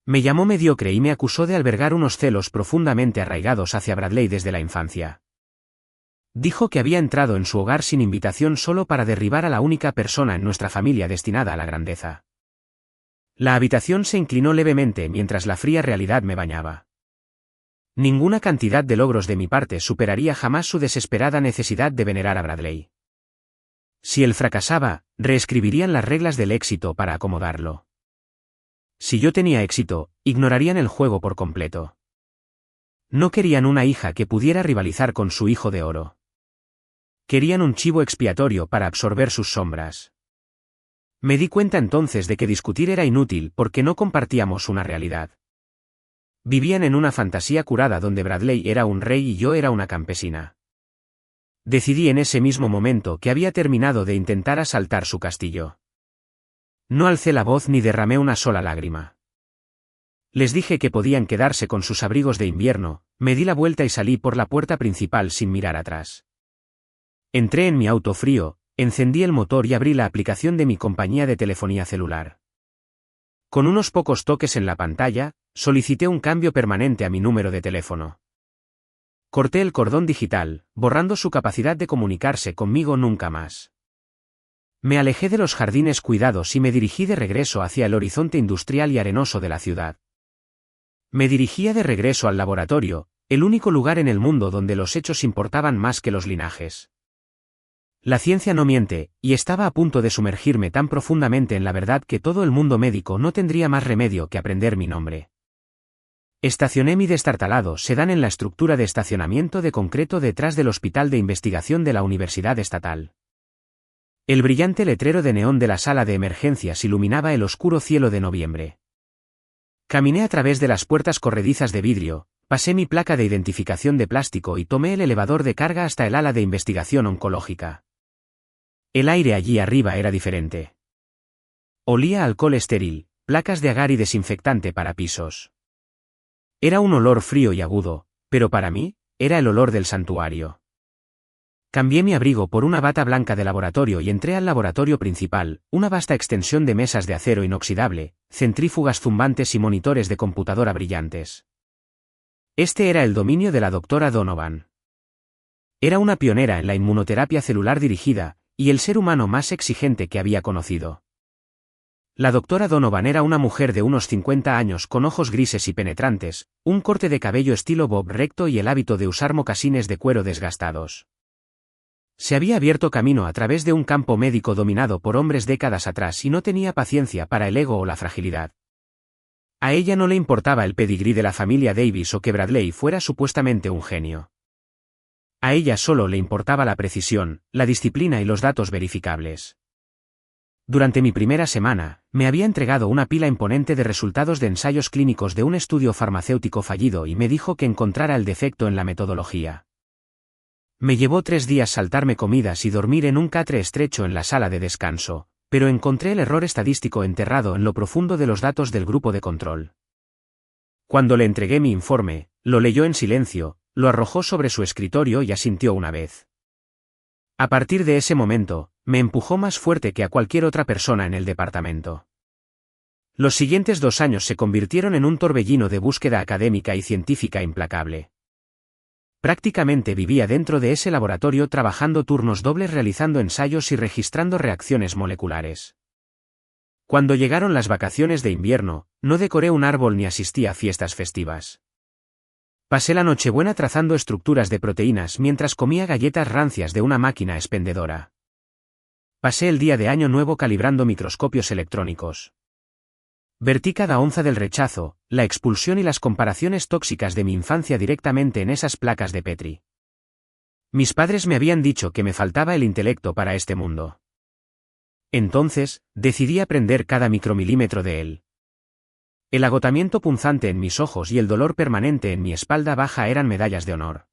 A: Me llamó mediocre y me acusó de albergar unos celos profundamente arraigados hacia Bradley desde la infancia. Dijo que había entrado en su hogar sin invitación solo para derribar a la única persona en nuestra familia destinada a la grandeza. La habitación se inclinó levemente mientras la fría realidad me bañaba. Ninguna cantidad de logros de mi parte superaría jamás su desesperada necesidad de venerar a Bradley. Si él fracasaba, reescribirían las reglas del éxito para acomodarlo. Si yo tenía éxito, ignorarían el juego por completo. No querían una hija que pudiera rivalizar con su hijo de oro. Querían un chivo expiatorio para absorber sus sombras. Me di cuenta entonces de que discutir era inútil porque no compartíamos una realidad. Vivían en una fantasía curada donde Bradley era un rey y yo era una campesina. Decidí en ese mismo momento que había terminado de intentar asaltar su castillo. No alcé la voz ni derramé una sola lágrima. Les dije que podían quedarse con sus abrigos de invierno, me di la vuelta y salí por la puerta principal sin mirar atrás. Entré en mi auto frío, encendí el motor y abrí la aplicación de mi compañía de telefonía celular. Con unos pocos toques en la pantalla, solicité un cambio permanente a mi número de teléfono. Corté el cordón digital, borrando su capacidad de comunicarse conmigo nunca más. Me alejé de los jardines cuidados y me dirigí de regreso hacia el horizonte industrial y arenoso de la ciudad. Me dirigía de regreso al laboratorio, el único lugar en el mundo donde los hechos importaban más que los linajes. La ciencia no miente, y estaba a punto de sumergirme tan profundamente en la verdad que todo el mundo médico no tendría más remedio que aprender mi nombre. Estacioné mi destartalado sedán en la estructura de estacionamiento de concreto detrás del Hospital de Investigación de la Universidad Estatal. El brillante letrero de neón de la sala de emergencias iluminaba el oscuro cielo de noviembre. Caminé a través de las puertas corredizas de vidrio, pasé mi placa de identificación de plástico y tomé el elevador de carga hasta el ala de investigación oncológica. El aire allí arriba era diferente. Olía a alcohol estéril, placas de agar y desinfectante para pisos. Era un olor frío y agudo, pero para mí, era el olor del santuario. Cambié mi abrigo por una bata blanca de laboratorio y entré al laboratorio principal, una vasta extensión de mesas de acero inoxidable, centrífugas zumbantes y monitores de computadora brillantes. Este era el dominio de la doctora Donovan. Era una pionera en la inmunoterapia celular dirigida, y el ser humano más exigente que había conocido. La doctora Donovan era una mujer de unos 50 años con ojos grises y penetrantes, un corte de cabello estilo bob recto y el hábito de usar mocasines de cuero desgastados. Se había abierto camino a través de un campo médico dominado por hombres décadas atrás y no tenía paciencia para el ego o la fragilidad. A ella no le importaba el pedigrí de la familia Davis o que Bradley fuera supuestamente un genio. A ella solo le importaba la precisión, la disciplina y los datos verificables. Durante mi primera semana, me había entregado una pila imponente de resultados de ensayos clínicos de un estudio farmacéutico fallido y me dijo que encontrara el defecto en la metodología. Me llevó 3 días saltarme comidas y dormir en un catre estrecho en la sala de descanso, pero encontré el error estadístico enterrado en lo profundo de los datos del grupo de control. Cuando le entregué mi informe, lo leyó en silencio, lo arrojó sobre su escritorio y asintió una vez. A partir de ese momento, me empujó más fuerte que a cualquier otra persona en el departamento. Los siguientes 2 años se convirtieron en un torbellino de búsqueda académica y científica implacable. Prácticamente vivía dentro de ese laboratorio trabajando turnos dobles realizando ensayos y registrando reacciones moleculares. Cuando llegaron las vacaciones de invierno, no decoré un árbol ni asistí a fiestas festivas. Pasé la Nochebuena trazando estructuras de proteínas mientras comía galletas rancias de una máquina expendedora. Pasé el día de Año Nuevo calibrando microscopios electrónicos. Vertí cada onza del rechazo, la expulsión y las comparaciones tóxicas de mi infancia directamente en esas placas de Petri. Mis padres me habían dicho que me faltaba el intelecto para este mundo. Entonces, decidí aprender cada micromilímetro de él. El agotamiento punzante en mis ojos y el dolor permanente en mi espalda baja eran medallas de honor.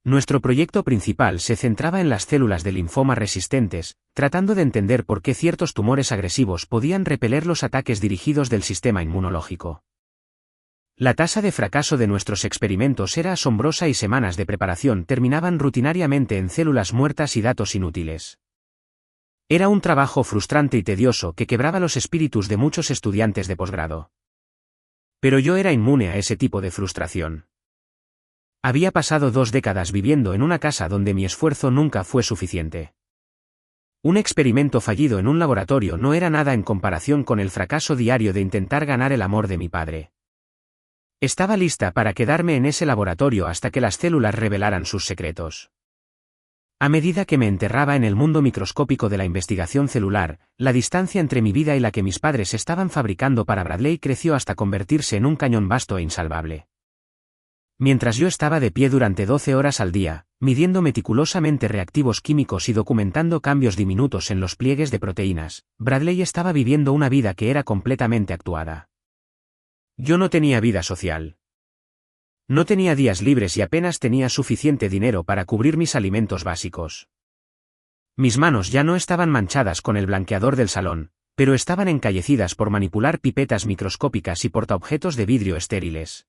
A: Nuestro proyecto principal se centraba en las células de linfoma resistentes, tratando de entender por qué ciertos tumores agresivos podían repeler los ataques dirigidos del sistema inmunológico. La tasa de fracaso de nuestros experimentos era asombrosa y semanas de preparación terminaban rutinariamente en células muertas y datos inútiles. Era un trabajo frustrante y tedioso que quebraba los espíritus de muchos estudiantes de posgrado. Pero yo era inmune a ese tipo de frustración. Había pasado 2 décadas viviendo en una casa donde mi esfuerzo nunca fue suficiente. Un experimento fallido en un laboratorio no era nada en comparación con el fracaso diario de intentar ganar el amor de mi padre. Estaba lista para quedarme en ese laboratorio hasta que las células revelaran sus secretos. A medida que me enterraba en el mundo microscópico de la investigación celular, la distancia entre mi vida y la que mis padres estaban fabricando para Bradley creció hasta convertirse en un cañón vasto e insalvable. Mientras yo estaba de pie durante 12 horas al día, midiendo meticulosamente reactivos químicos y documentando cambios diminutos en los pliegues de proteínas, Bradley estaba viviendo una vida que era completamente actuada. Yo no tenía vida social. No tenía días libres y apenas tenía suficiente dinero para cubrir mis alimentos básicos. Mis manos ya no estaban manchadas con el blanqueador del salón, pero estaban encallecidas por manipular pipetas microscópicas y portaobjetos de vidrio estériles.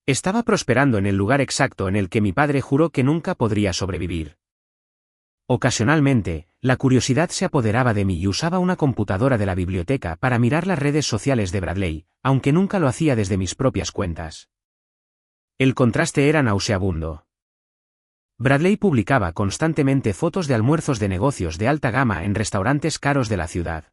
A: Estaba prosperando en el lugar exacto en el que mi padre juró que nunca podría sobrevivir. Ocasionalmente, la curiosidad se apoderaba de mí y usaba una computadora de la biblioteca para mirar las redes sociales de Bradley, aunque nunca lo hacía desde mis propias cuentas. El contraste era nauseabundo. Bradley publicaba constantemente fotos de almuerzos de negocios de alta gama en restaurantes caros de la ciudad.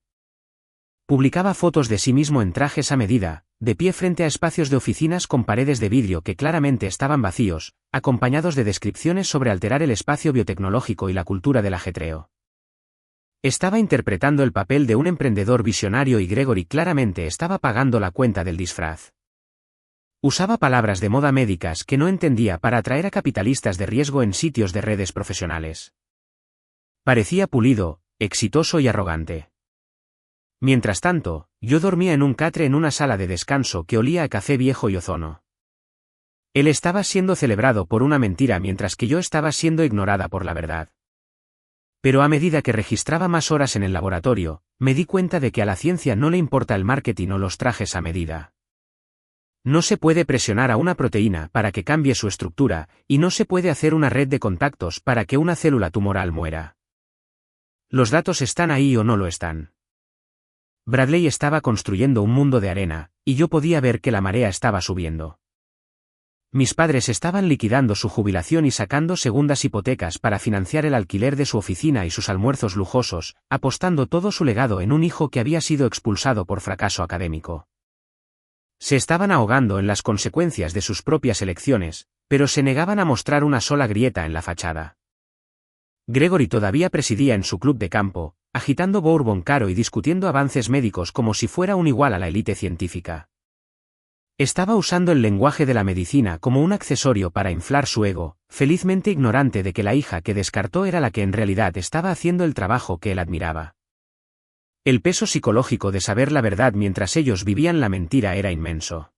A: Publicaba fotos de sí mismo en trajes a medida, de pie frente a espacios de oficinas con paredes de vidrio que claramente estaban vacíos, acompañados de descripciones sobre alterar el espacio biotecnológico y la cultura del ajetreo. Estaba interpretando el papel de un emprendedor visionario y Gregory claramente estaba pagando la cuenta del disfraz. Usaba palabras de moda médicas que no entendía para atraer a capitalistas de riesgo en sitios de redes profesionales. Parecía pulido, exitoso y arrogante. Mientras tanto, yo dormía en un catre en una sala de descanso que olía a café viejo y ozono. Él estaba siendo celebrado por una mentira mientras que yo estaba siendo ignorada por la verdad. Pero a medida que registraba más horas en el laboratorio, me di cuenta de que a la ciencia no le importa el marketing o los trajes a medida. No se puede presionar a una proteína para que cambie su estructura, y no se puede hacer una red de contactos para que una célula tumoral muera. Los datos están ahí o no lo están. Bradley estaba construyendo un mundo de arena, y yo podía ver que la marea estaba subiendo. Mis padres estaban liquidando su jubilación y sacando segundas hipotecas para financiar el alquiler de su oficina y sus almuerzos lujosos, apostando todo su legado en un hijo que había sido expulsado por fracaso académico. Se estaban ahogando en las consecuencias de sus propias elecciones, pero se negaban a mostrar una sola grieta en la fachada. Gregory todavía presidía en su club de campo, agitando bourbon caro y discutiendo avances médicos como si fuera un igual a la élite científica. Estaba usando el lenguaje de la medicina como un accesorio para inflar su ego, felizmente ignorante de que la hija que descartó era la que en realidad estaba haciendo el trabajo que él admiraba. El peso psicológico de saber la verdad mientras ellos vivían la mentira era inmenso.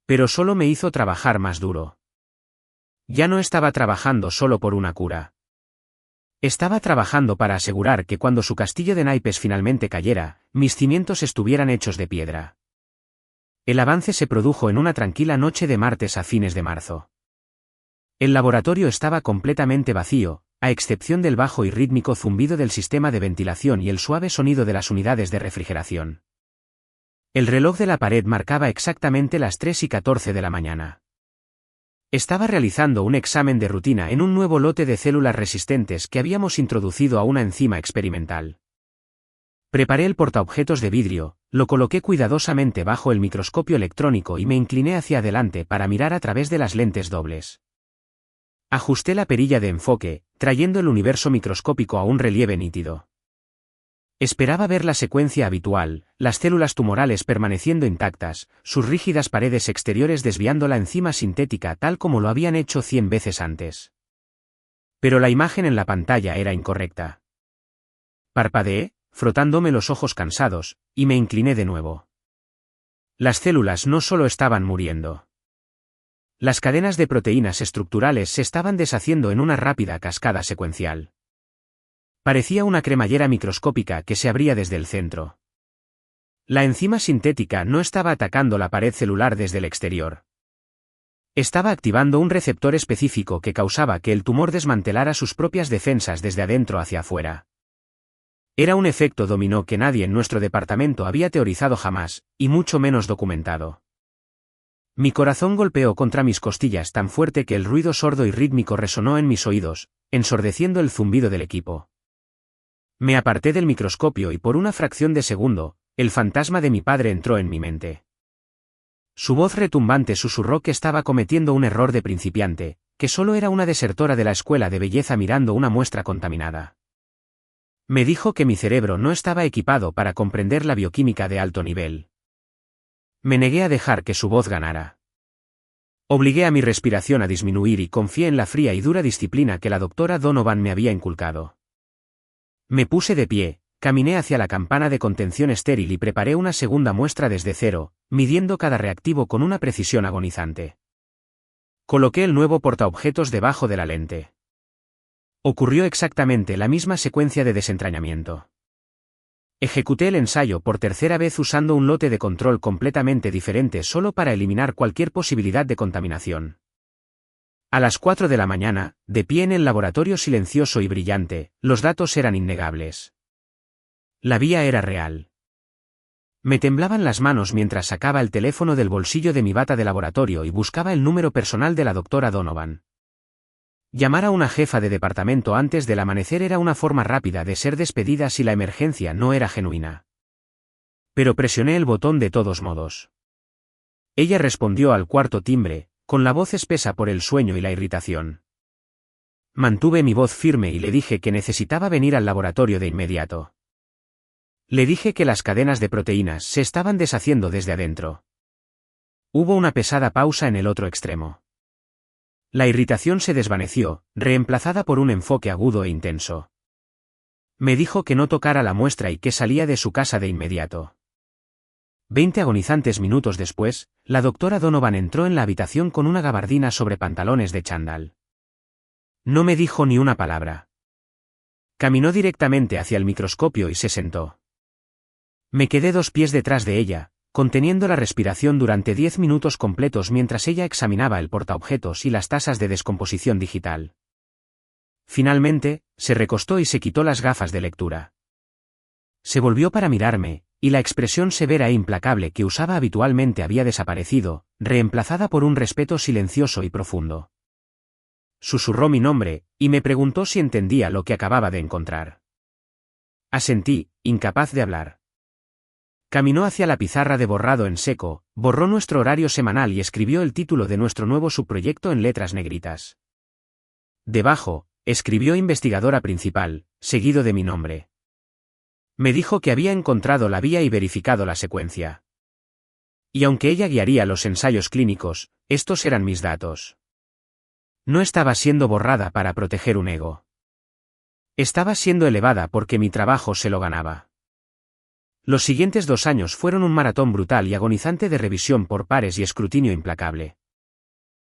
A: Pero solo me hizo trabajar más duro. Ya no estaba trabajando solo por una cura. Estaba trabajando para asegurar que cuando su castillo de naipes finalmente cayera, mis cimientos estuvieran hechos de piedra. El avance se produjo en una tranquila noche de martes a fines de marzo. El laboratorio estaba completamente vacío, a excepción del bajo y rítmico zumbido del sistema de ventilación y el suave sonido de las unidades de refrigeración. El reloj de la pared marcaba exactamente las 3:14 de la mañana. Estaba realizando un examen de rutina en un nuevo lote de células resistentes que habíamos introducido a una enzima experimental. Preparé el portaobjetos de vidrio, lo coloqué cuidadosamente bajo el microscopio electrónico y me incliné hacia adelante para mirar a través de las lentes dobles. Ajusté la perilla de enfoque, trayendo el universo microscópico a un relieve nítido. Esperaba ver la secuencia habitual, las células tumorales permaneciendo intactas, sus rígidas paredes exteriores desviando la enzima sintética tal como lo habían hecho 100 veces antes. Pero la imagen en la pantalla era incorrecta. Parpadeé, frotándome los ojos cansados, y me incliné de nuevo. Las células no solo estaban muriendo. Las cadenas de proteínas estructurales se estaban deshaciendo en una rápida cascada secuencial. Parecía una cremallera microscópica que se abría desde el centro. La enzima sintética no estaba atacando la pared celular desde el exterior. Estaba activando un receptor específico que causaba que el tumor desmantelara sus propias defensas desde adentro hacia afuera. Era un efecto dominó que nadie en nuestro departamento había teorizado jamás, y mucho menos documentado. Mi corazón golpeó contra mis costillas tan fuerte que el ruido sordo y rítmico resonó en mis oídos, ensordeciendo el zumbido del equipo. Me aparté del microscopio y por una fracción de segundo, el fantasma de mi padre entró en mi mente. Su voz retumbante susurró que estaba cometiendo un error de principiante, que solo era una desertora de la escuela de belleza mirando una muestra contaminada. Me dijo que mi cerebro no estaba equipado para comprender la bioquímica de alto nivel. Me negué a dejar que su voz ganara. Obligué a mi respiración a disminuir y confié en la fría y dura disciplina que la doctora Donovan me había inculcado. Me puse de pie, caminé hacia la campana de contención estéril y preparé una segunda muestra desde cero, midiendo cada reactivo con una precisión agonizante. Coloqué el nuevo portaobjetos debajo de la lente. Ocurrió exactamente la misma secuencia de desentrañamiento. Ejecuté el ensayo por tercera vez usando un lote de control completamente diferente solo para eliminar cualquier posibilidad de contaminación. A las 4 de la mañana, de pie en el laboratorio silencioso y brillante, los datos eran innegables. La vía era real. Me temblaban las manos mientras sacaba el teléfono del bolsillo de mi bata de laboratorio y buscaba el número personal de la doctora Donovan. Llamar a una jefa de departamento antes del amanecer era una forma rápida de ser despedida si la emergencia no era genuina. Pero presioné el botón de todos modos. Ella respondió al cuarto timbre, con la voz espesa por el sueño y la irritación. Mantuve mi voz firme y le dije que necesitaba venir al laboratorio de inmediato. Le dije que las cadenas de proteínas se estaban deshaciendo desde adentro. Hubo una pesada pausa en el otro extremo. La irritación se desvaneció, reemplazada por un enfoque agudo e intenso. Me dijo que no tocara la muestra y que salía de su casa de inmediato. 20 agonizantes minutos después, la doctora Donovan entró en la habitación con una gabardina sobre pantalones de chándal. No me dijo ni una palabra. Caminó directamente hacia el microscopio y se sentó. Me quedé 2 pies detrás de ella, conteniendo la respiración durante 10 minutos completos mientras ella examinaba el portaobjetos y las tasas de descomposición digital. Finalmente, se recostó y se quitó las gafas de lectura. Se volvió para mirarme, y la expresión severa e implacable que usaba habitualmente había desaparecido, reemplazada por un respeto silencioso y profundo. Susurró mi nombre, y me preguntó si entendía lo que acababa de encontrar. Asentí, incapaz de hablar. Caminó hacia la pizarra de borrado en seco, borró nuestro horario semanal y escribió el título de nuestro nuevo subproyecto en letras negritas. Debajo, escribió investigadora principal, seguido de mi nombre. Me dijo que había encontrado la vía y verificado la secuencia. Y aunque ella guiaría los ensayos clínicos, estos eran mis datos. No estaba siendo borrada para proteger un ego. Estaba siendo elevada porque mi trabajo se lo ganaba. Los siguientes 2 años fueron un maratón brutal y agonizante de revisión por pares y escrutinio implacable.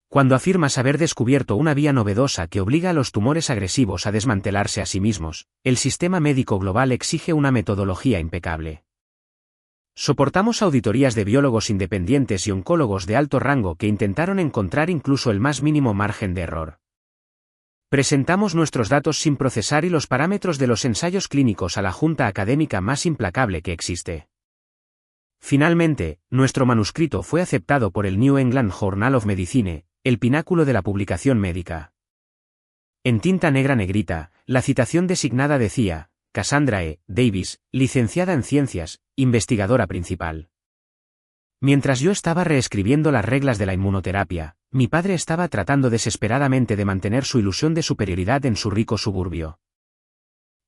A: Cuando afirmas haber descubierto una vía novedosa que obliga a los tumores agresivos a desmantelarse a sí mismos, el sistema médico global exige una metodología impecable. Soportamos auditorías de biólogos independientes y oncólogos de alto rango que intentaron encontrar incluso el más mínimo margen de error. Presentamos nuestros datos sin procesar y los parámetros de los ensayos clínicos a la junta académica más implacable que existe. Finalmente, nuestro manuscrito fue aceptado por el New England Journal of Medicine, el pináculo de la publicación médica. En tinta negra negrita, la citación designada decía, Cassandra E. Davis, licenciada en ciencias, investigadora principal. Mientras yo estaba reescribiendo las reglas de la inmunoterapia, mi padre estaba tratando desesperadamente de mantener su ilusión de superioridad en su rico suburbio.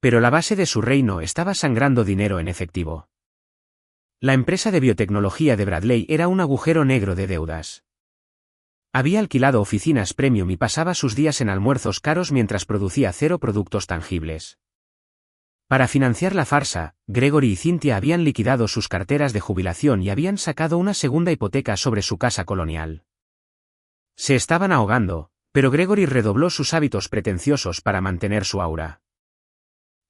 A: Pero la base de su reino estaba sangrando dinero en efectivo. La empresa de biotecnología de Bradley era un agujero negro de deudas. Había alquilado oficinas premium y pasaba sus días en almuerzos caros mientras producía 0 productos tangibles. Para financiar la farsa, Gregory y Cynthia habían liquidado sus carteras de jubilación y habían sacado una segunda hipoteca sobre su casa colonial. Se estaban ahogando, pero Gregory redobló sus hábitos pretenciosos para mantener su aura.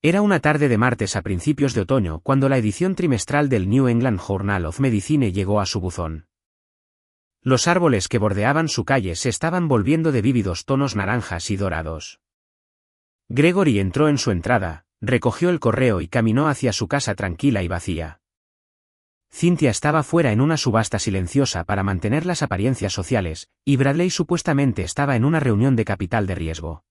A: Era una tarde de martes a principios de otoño cuando la edición trimestral del New England Journal of Medicine llegó a su buzón. Los árboles que bordeaban su calle se estaban volviendo de vívidos tonos naranjas y dorados. Gregory entró en su entrada, recogió el correo y caminó hacia su casa tranquila y vacía. Cynthia estaba fuera en una subasta silenciosa para mantener las apariencias sociales, y Bradley supuestamente estaba en una reunión de capital de riesgo.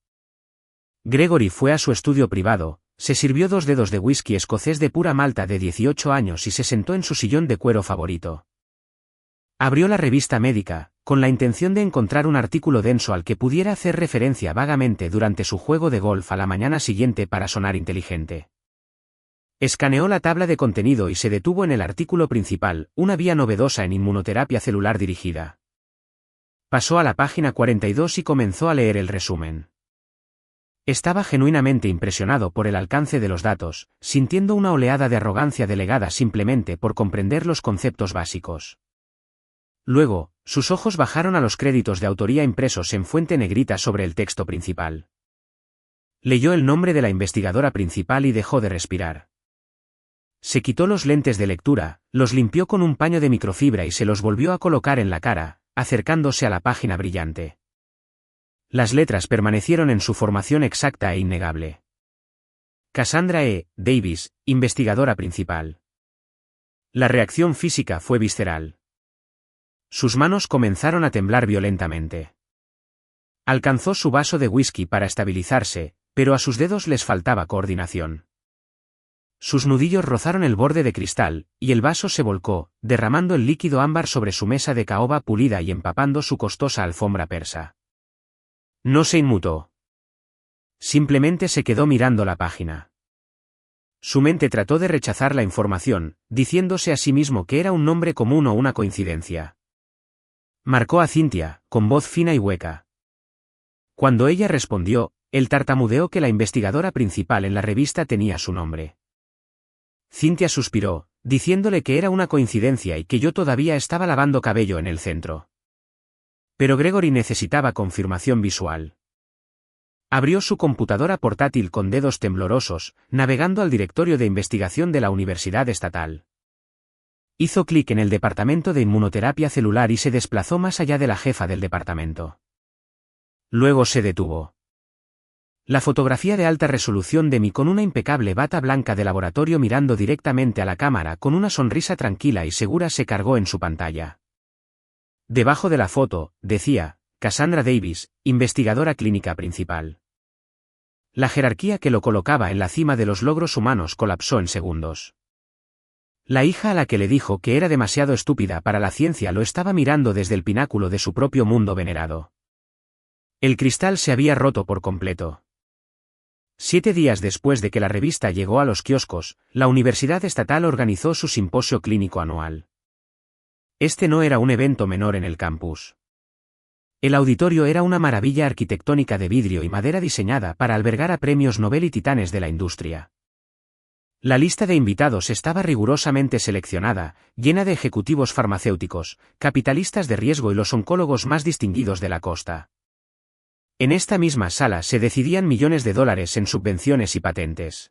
A: Gregory fue a su estudio privado, se sirvió 2 dedos de whisky escocés de pura malta de 18 años y se sentó en su sillón de cuero favorito. Abrió la revista médica, con la intención de encontrar un artículo denso al que pudiera hacer referencia vagamente durante su juego de golf a la mañana siguiente para sonar inteligente. Escaneó la tabla de contenido y se detuvo en el artículo principal, una vía novedosa en inmunoterapia celular dirigida. Pasó a la página 42 y comenzó a leer el resumen. Estaba genuinamente impresionado por el alcance de los datos, sintiendo una oleada de arrogancia delegada simplemente por comprender los conceptos básicos. Luego, sus ojos bajaron a los créditos de autoría impresos en fuente negrita sobre el texto principal. Leyó el nombre de la investigadora principal y dejó de respirar. Se quitó los lentes de lectura, los limpió con un paño de microfibra y se los volvió a colocar en la cara, acercándose a la página brillante. Las letras permanecieron en su formación exacta e innegable. Cassandra E. Davis, investigadora principal. La reacción física fue visceral. Sus manos comenzaron a temblar violentamente. Alcanzó su vaso de whisky para estabilizarse, pero a sus dedos les faltaba coordinación. Sus nudillos rozaron el borde de cristal, y el vaso se volcó, derramando el líquido ámbar sobre su mesa de caoba pulida y empapando su costosa alfombra persa. No se inmutó. Simplemente se quedó mirando la página. Su mente trató de rechazar la información, diciéndose a sí mismo que era un nombre común o una coincidencia. Marcó a Cynthia, con voz fina y hueca. Cuando ella respondió, él tartamudeó que la investigadora principal en la revista tenía su nombre. Cynthia suspiró, diciéndole que era una coincidencia y que yo todavía estaba lavando cabello en el centro. Pero Gregory necesitaba confirmación visual. Abrió su computadora portátil con dedos temblorosos, navegando al directorio de investigación de la Universidad Estatal. Hizo clic en el departamento de inmunoterapia celular y se desplazó más allá de la jefa del departamento. Luego se detuvo. La fotografía de alta resolución de mí con una impecable bata blanca de laboratorio mirando directamente a la cámara con una sonrisa tranquila y segura se cargó en su pantalla. Debajo de la foto, decía, Cassandra Davis, investigadora clínica principal. La jerarquía que lo colocaba en la cima de los logros humanos colapsó en segundos. La hija a la que le dijo que era demasiado estúpida para la ciencia lo estaba mirando desde el pináculo de su propio mundo venerado. El cristal se había roto por completo. 7 días después de que la revista llegó a los kioscos, la Universidad Estatal organizó su simposio clínico anual. Este no era un evento menor en el campus. El auditorio era una maravilla arquitectónica de vidrio y madera diseñada para albergar a premios Nobel y titanes de la industria. La lista de invitados estaba rigurosamente seleccionada, llena de ejecutivos farmacéuticos, capitalistas de riesgo y los oncólogos más distinguidos de la costa. En esta misma sala se decidían millones de dólares en subvenciones y patentes.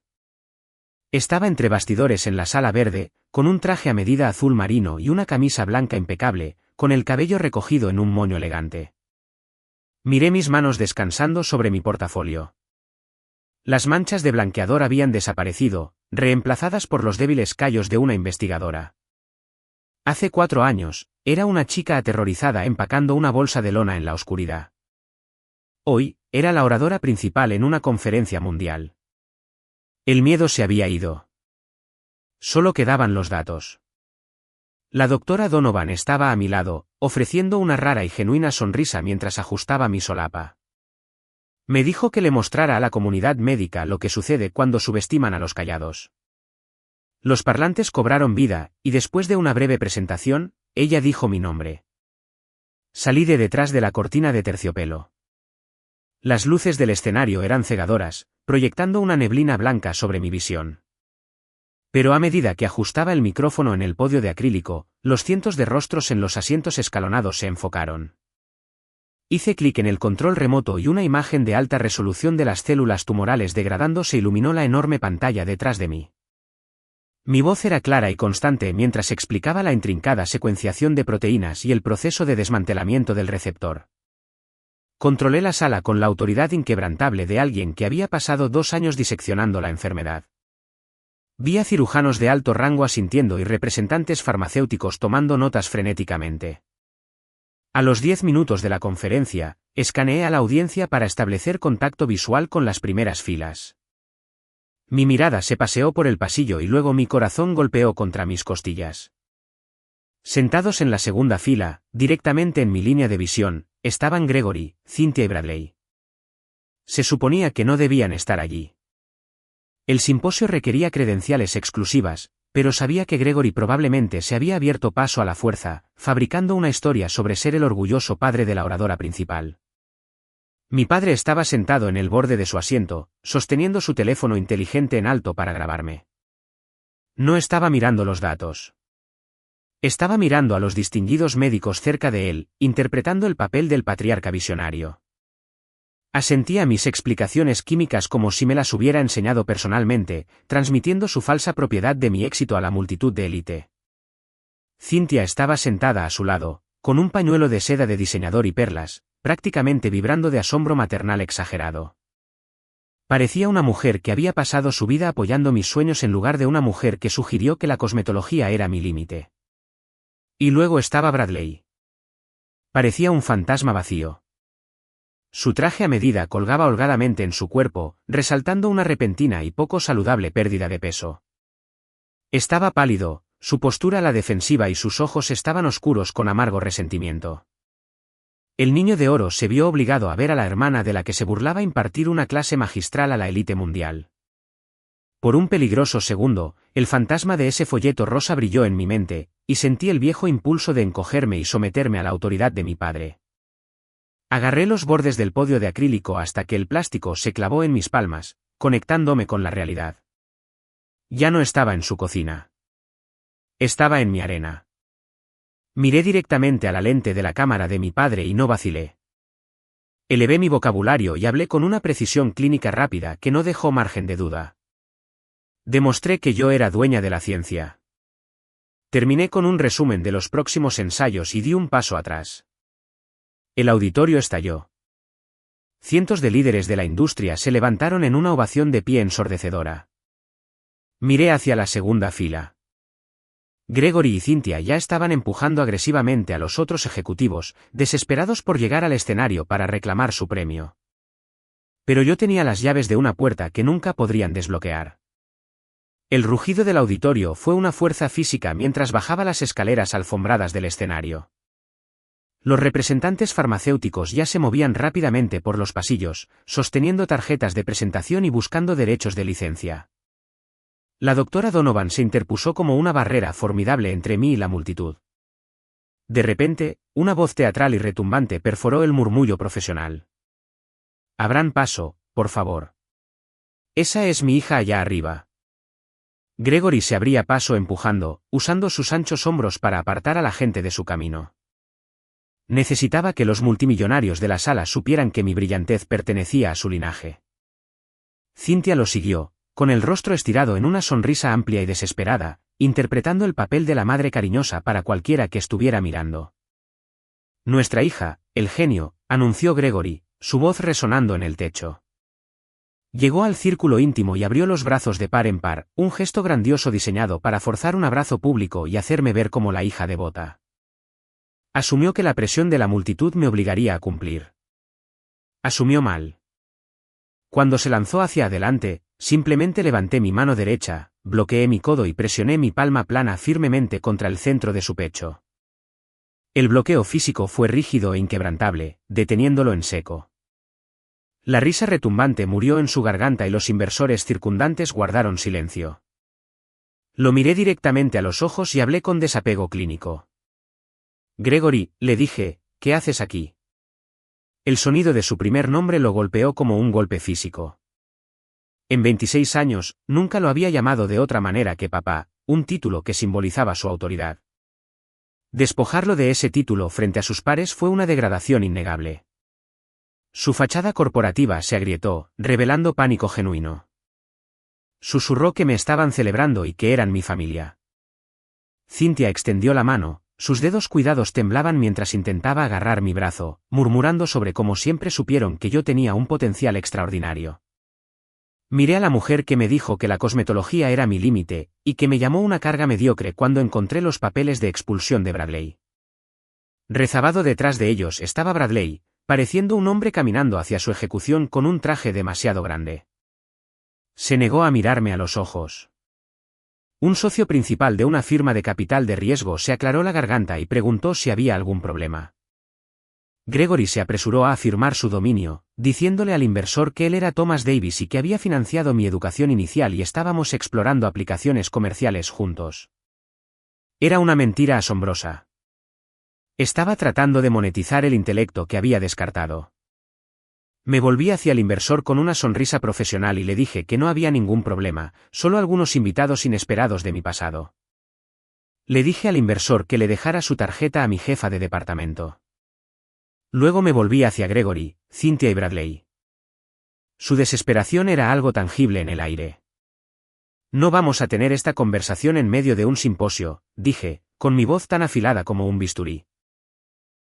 A: Estaba entre bastidores en la sala verde, con un traje a medida azul marino y una camisa blanca impecable, con el cabello recogido en un moño elegante. Miré mis manos descansando sobre mi portafolio. Las manchas de blanqueador habían desaparecido, reemplazadas por los débiles callos de una investigadora. Hace 4 años, era una chica aterrorizada empacando una bolsa de lona en la oscuridad. Hoy, era la oradora principal en una conferencia mundial. El miedo se había ido. Solo quedaban los datos. La doctora Donovan estaba a mi lado, ofreciendo una rara y genuina sonrisa mientras ajustaba mi solapa. Me dijo que le mostrara a la comunidad médica lo que sucede cuando subestiman a los callados. Los parlantes cobraron vida, y después de una breve presentación, ella dijo mi nombre. Salí de detrás de la cortina de terciopelo. Las luces del escenario eran cegadoras, proyectando una neblina blanca sobre mi visión. Pero a medida que ajustaba el micrófono en el podio de acrílico, los cientos de rostros en los asientos escalonados se enfocaron. Hice clic en el control remoto y una imagen de alta resolución de las células tumorales degradándose iluminó la enorme pantalla detrás de mí. Mi voz era clara y constante mientras explicaba la intrincada secuenciación de proteínas y el proceso de desmantelamiento del receptor. Controlé la sala con la autoridad inquebrantable de alguien que había pasado 2 años diseccionando la enfermedad. Vi a cirujanos de alto rango asintiendo y representantes farmacéuticos tomando notas frenéticamente. A los 10 minutos de la conferencia, escaneé a la audiencia para establecer contacto visual con las primeras filas. Mi mirada se paseó por el pasillo y luego mi corazón golpeó contra mis costillas. Sentados en la segunda fila, directamente en mi línea de visión, estaban Gregory, Cynthia y Bradley. Se suponía que no debían estar allí. El simposio requería credenciales exclusivas, pero sabía que Gregory probablemente se había abierto paso a la fuerza, fabricando una historia sobre ser el orgulloso padre de la oradora principal. Mi padre estaba sentado en el borde de su asiento, sosteniendo su teléfono inteligente en alto para grabarme. No estaba mirando los datos. Estaba mirando a los distinguidos médicos cerca de él, interpretando el papel del patriarca visionario. Asentía a mis explicaciones químicas como si me las hubiera enseñado personalmente, transmitiendo su falsa propiedad de mi éxito a la multitud de élite. Cynthia estaba sentada a su lado, con un pañuelo de seda de diseñador y perlas, prácticamente vibrando de asombro maternal exagerado. Parecía una mujer que había pasado su vida apoyando mis sueños en lugar de una mujer que sugirió que la cosmetología era mi límite. Y luego estaba Bradley. Parecía un fantasma vacío. Su traje a medida colgaba holgadamente en su cuerpo, resaltando una repentina y poco saludable pérdida de peso. Estaba pálido, su postura a la defensiva y sus ojos estaban oscuros con amargo resentimiento. El niño de oro se vio obligado a ver a la hermana de la que se burlaba impartir una clase magistral a la élite mundial. Por un peligroso segundo, el fantasma de ese folleto rosa brilló en mi mente, y sentí el viejo impulso de encogerme y someterme a la autoridad de mi padre. Agarré los bordes del podio de acrílico hasta que el plástico se clavó en mis palmas, conectándome con la realidad. Ya no estaba en su cocina. Estaba en mi arena. Miré directamente a la lente de la cámara de mi padre y no vacilé. Elevé mi vocabulario y hablé con una precisión clínica rápida que no dejó margen de duda. Demostré que yo era dueña de la ciencia. Terminé con un resumen de los próximos ensayos y di un paso atrás. El auditorio estalló. Cientos de líderes de la industria se levantaron en una ovación de pie ensordecedora. Miré hacia la segunda fila. Gregory y Cynthia ya estaban empujando agresivamente a los otros ejecutivos, desesperados por llegar al escenario para reclamar su premio. Pero yo tenía las llaves de una puerta que nunca podrían desbloquear. El rugido del auditorio fue una fuerza física mientras bajaba las escaleras alfombradas del escenario. Los representantes farmacéuticos ya se movían rápidamente por los pasillos, sosteniendo tarjetas de presentación y buscando derechos de licencia. La doctora Donovan se interpuso como una barrera formidable entre mí y la multitud. De repente, una voz teatral y retumbante perforó el murmullo profesional. «Abran paso, por favor. Esa es mi hija allá arriba». Gregory se abría paso empujando, usando sus anchos hombros para apartar a la gente de su camino. Necesitaba que los multimillonarios de la sala supieran que mi brillantez pertenecía a su linaje. Cynthia lo siguió, con el rostro estirado en una sonrisa amplia y desesperada, interpretando el papel de la madre cariñosa para cualquiera que estuviera mirando. «Nuestra hija, el genio», anunció Gregory, su voz resonando en el techo. Llegó al círculo íntimo y abrió los brazos de par en par, un gesto grandioso diseñado para forzar un abrazo público y hacerme ver como la hija devota. Asumió que la presión de la multitud me obligaría a cumplir. Asumió mal. Cuando se lanzó hacia adelante, simplemente levanté mi mano derecha, bloqueé mi codo y presioné mi palma plana firmemente contra el centro de su pecho. El bloqueo físico fue rígido e inquebrantable, deteniéndolo en seco. La risa retumbante murió en su garganta y los inversores circundantes guardaron silencio. Lo miré directamente a los ojos y hablé con desapego clínico. «Gregory», le dije, «¿qué haces aquí?» El sonido de su primer nombre lo golpeó como un golpe físico. En 26 años, nunca lo había llamado de otra manera que papá, un título que simbolizaba su autoridad. Despojarlo de ese título frente a sus pares fue una degradación innegable. Su fachada corporativa se agrietó, revelando pánico genuino. Susurró que me estaban celebrando y que eran mi familia. Cynthia extendió la mano. Sus dedos cuidados temblaban mientras intentaba agarrar mi brazo, murmurando sobre cómo siempre supieron que yo tenía un potencial extraordinario. Miré a la mujer que me dijo que la cosmetología era mi límite, y que me llamó una carga mediocre cuando encontré los papeles de expulsión de Bradley. Rezabado detrás de ellos estaba Bradley, pareciendo un hombre caminando hacia su ejecución con un traje demasiado grande. Se negó a mirarme a los ojos. Un socio principal de una firma de capital de riesgo se aclaró la garganta y preguntó si había algún problema. Gregory se apresuró a afirmar su dominio, diciéndole al inversor que él era Thomas Davis y que había financiado mi educación inicial y estábamos explorando aplicaciones comerciales juntos. Era una mentira asombrosa. Estaba tratando de monetizar el intelecto que había descartado. Me volví hacia el inversor con una sonrisa profesional y le dije que no había ningún problema, solo algunos invitados inesperados de mi pasado. Le dije al inversor que le dejara su tarjeta a mi jefa de departamento. Luego me volví hacia Gregory, Cynthia y Bradley. Su desesperación era algo tangible en el aire. No vamos a tener esta conversación en medio de un simposio, dije, con mi voz tan afilada como un bisturí.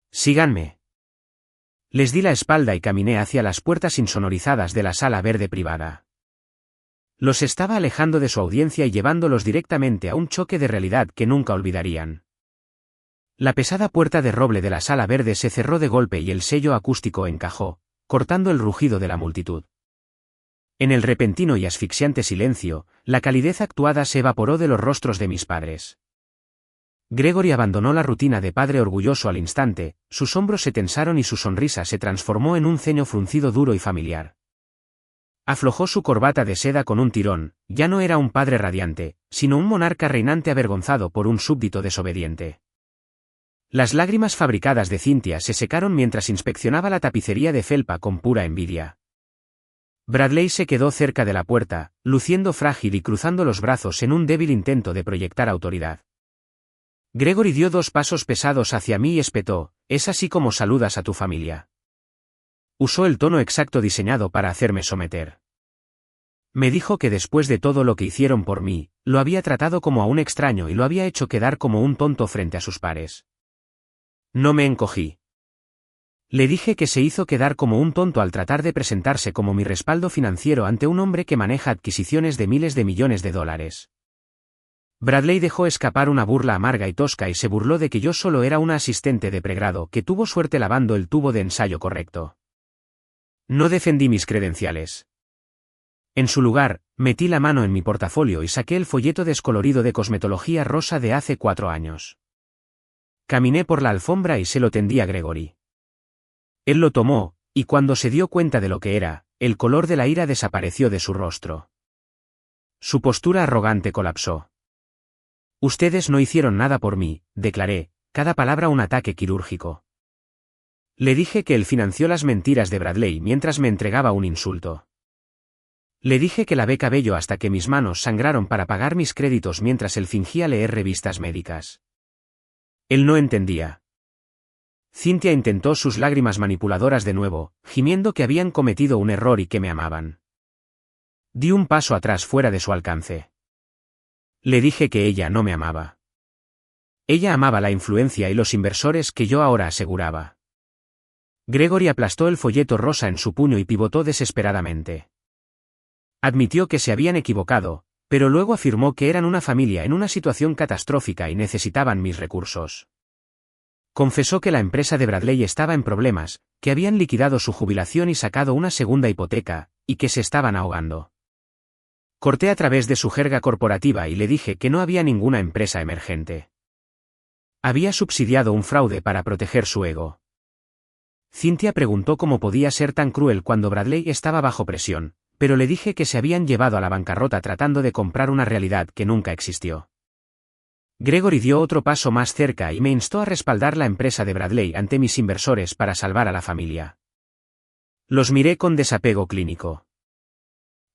A: Síganme. Les di la espalda y caminé hacia las puertas insonorizadas de la sala verde privada. Los estaba alejando de su audiencia y llevándolos directamente a un choque de realidad que nunca olvidarían. La pesada puerta de roble de la sala verde se cerró de golpe y el sello acústico encajó, cortando el rugido de la multitud. En el repentino y asfixiante silencio, la calidez actuada se evaporó de los rostros de mis padres. Gregory abandonó la rutina de padre orgulloso al instante, sus hombros se tensaron y su sonrisa se transformó en un ceño fruncido duro y familiar. Aflojó su corbata de seda con un tirón, ya no era un padre radiante, sino un monarca reinante avergonzado por un súbdito desobediente. Las lágrimas fabricadas de Cynthia se secaron mientras inspeccionaba la tapicería de felpa con pura envidia. Bradley se quedó cerca de la puerta, luciendo frágil y cruzando los brazos en un débil intento de proyectar autoridad. Gregory dio 2 pasos pesados hacia mí y espetó: «¿Es así como saludas a tu familia?». Usó el tono exacto diseñado para hacerme someter. Me dijo que después de todo lo que hicieron por mí, lo había tratado como a un extraño y lo había hecho quedar como un tonto frente a sus pares. No me encogí. Le dije que se hizo quedar como un tonto al tratar de presentarse como mi respaldo financiero ante un hombre que maneja adquisiciones de miles de millones de dólares. Bradley dejó escapar una burla amarga y tosca y se burló de que yo solo era una asistente de pregrado que tuvo suerte lavando el tubo de ensayo correcto. No defendí mis credenciales. En su lugar, metí la mano en mi portafolio y saqué el folleto descolorido de cosmetología rosa de hace 4 años. Caminé por la alfombra y se lo tendí a Gregory. Él lo tomó, y cuando se dio cuenta de lo que era, el color de la ira desapareció de su rostro. Su postura arrogante colapsó. «Ustedes no hicieron nada por mí», declaré, cada palabra un ataque quirúrgico. Le dije que él financió las mentiras de Bradley mientras me entregaba un insulto. Le dije que lavé cabello hasta que mis manos sangraron para pagar mis créditos mientras él fingía leer revistas médicas. Él no entendía. Cynthia intentó sus lágrimas manipuladoras de nuevo, gimiendo que habían cometido un error y que me amaban. Di un paso atrás fuera de su alcance. Le dije que ella no me amaba. Ella amaba la influencia y los inversores que yo ahora aseguraba. Gregory aplastó el folleto rosa en su puño y pivotó desesperadamente. Admitió que se habían equivocado, pero luego afirmó que eran una familia en una situación catastrófica y necesitaban mis recursos. Confesó que la empresa de Bradley estaba en problemas, que habían liquidado su jubilación y sacado una segunda hipoteca, y que se estaban ahogando. Corté a través de su jerga corporativa y le dije que no había ninguna empresa emergente. Había subsidiado un fraude para proteger su ego. Cynthia preguntó cómo podía ser tan cruel cuando Bradley estaba bajo presión, pero le dije que se habían llevado a la bancarrota tratando de comprar una realidad que nunca existió. Gregory dio otro paso más cerca y me instó a respaldar la empresa de Bradley ante mis inversores para salvar a la familia. Los miré con desapego clínico.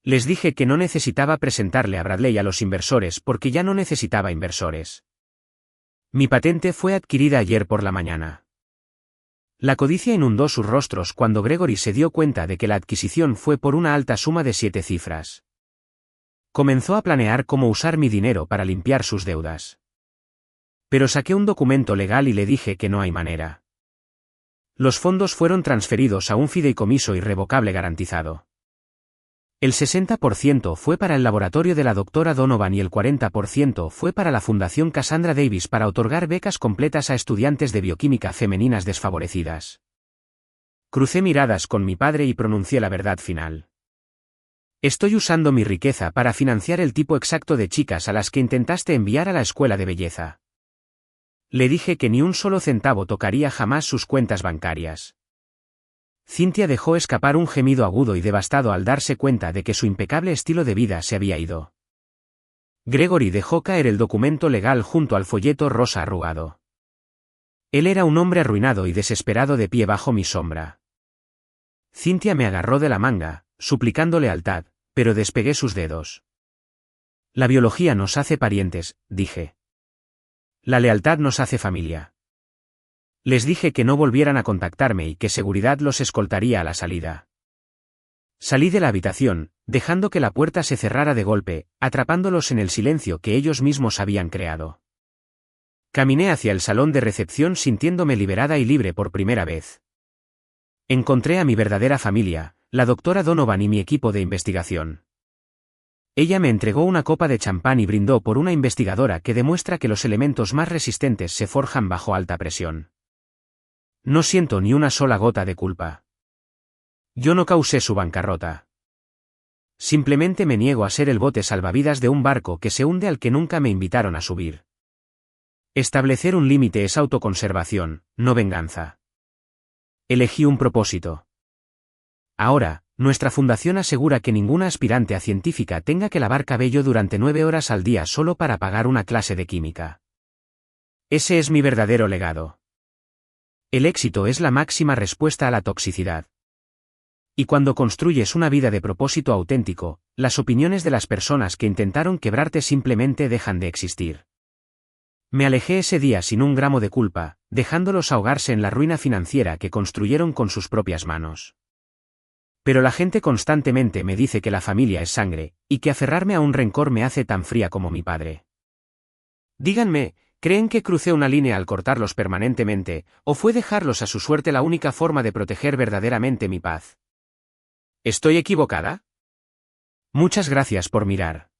A: Les dije que no necesitaba presentarle a Bradley a los inversores porque ya no necesitaba inversores. Mi patente fue adquirida ayer por la mañana. La codicia inundó sus rostros cuando Gregory se dio cuenta de que la adquisición fue por una alta suma de 7 cifras. Comenzó a planear cómo usar mi dinero para limpiar sus deudas. Pero saqué un documento legal y le dije que no hay manera. Los fondos fueron transferidos a un fideicomiso irrevocable garantizado. El 60% fue para el laboratorio de la doctora Donovan y el 40% fue para la Fundación Cassandra Davis para otorgar becas completas a estudiantes de bioquímica femeninas desfavorecidas. Crucé miradas con mi padre y pronuncié la verdad final. Estoy usando mi riqueza para financiar el tipo exacto de chicas a las que intentaste enviar a la escuela de belleza. Le dije que ni un solo centavo tocaría jamás sus cuentas bancarias. Cynthia dejó escapar un gemido agudo y devastado al darse cuenta de que su impecable estilo de vida se había ido. Gregory dejó caer el documento legal junto al folleto rosa arrugado. Él era un hombre arruinado y desesperado de pie bajo mi sombra. Cynthia me agarró de la manga, suplicando lealtad, pero despegué sus dedos. La biología nos hace parientes, dije. La lealtad nos hace familia. Les dije que no volvieran a contactarme y que seguridad los escoltaría a la salida. Salí de la habitación, dejando que la puerta se cerrara de golpe, atrapándolos en el silencio que ellos mismos habían creado. Caminé hacia el salón de recepción sintiéndome liberada y libre por primera vez. Encontré a mi verdadera familia, la doctora Donovan y mi equipo de investigación. Ella me entregó una copa de champán y brindó por una investigadora que demuestra que los elementos más resistentes se forjan bajo alta presión. No siento ni una sola gota de culpa. Yo no causé su bancarrota. Simplemente me niego a ser el bote salvavidas de un barco que se hunde al que nunca me invitaron a subir. Establecer un límite es autoconservación, no venganza. Elegí un propósito. Ahora, nuestra fundación asegura que ninguna aspirante a científica tenga que lavar cabello durante 9 horas al día solo para pagar una clase de química. Ese es mi verdadero legado. El éxito es la máxima respuesta a la toxicidad. Y cuando construyes una vida de propósito auténtico, las opiniones de las personas que intentaron quebrarte simplemente dejan de existir. Me alejé ese día sin un gramo de culpa, dejándolos ahogarse en la ruina financiera que construyeron con sus propias manos. Pero la gente constantemente me dice que la familia es sangre, y que aferrarme a un rencor me hace tan fría como mi padre. Díganme, ¿creen que crucé una línea al cortarlos permanentemente, o fue dejarlos a su suerte la única forma de proteger verdaderamente mi paz? ¿Estoy equivocada? Muchas gracias por mirar.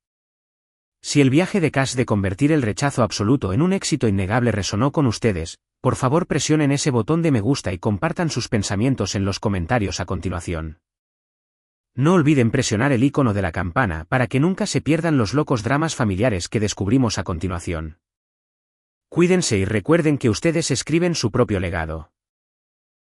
A: Si el viaje de Cash de convertir el rechazo absoluto en un éxito innegable resonó con ustedes, por favor presionen ese botón de me gusta y compartan sus pensamientos en los comentarios a continuación. No olviden presionar el icono de la campana para que nunca se pierdan los locos dramas familiares que descubrimos a continuación. Cuídense y recuerden que ustedes escriben su propio legado.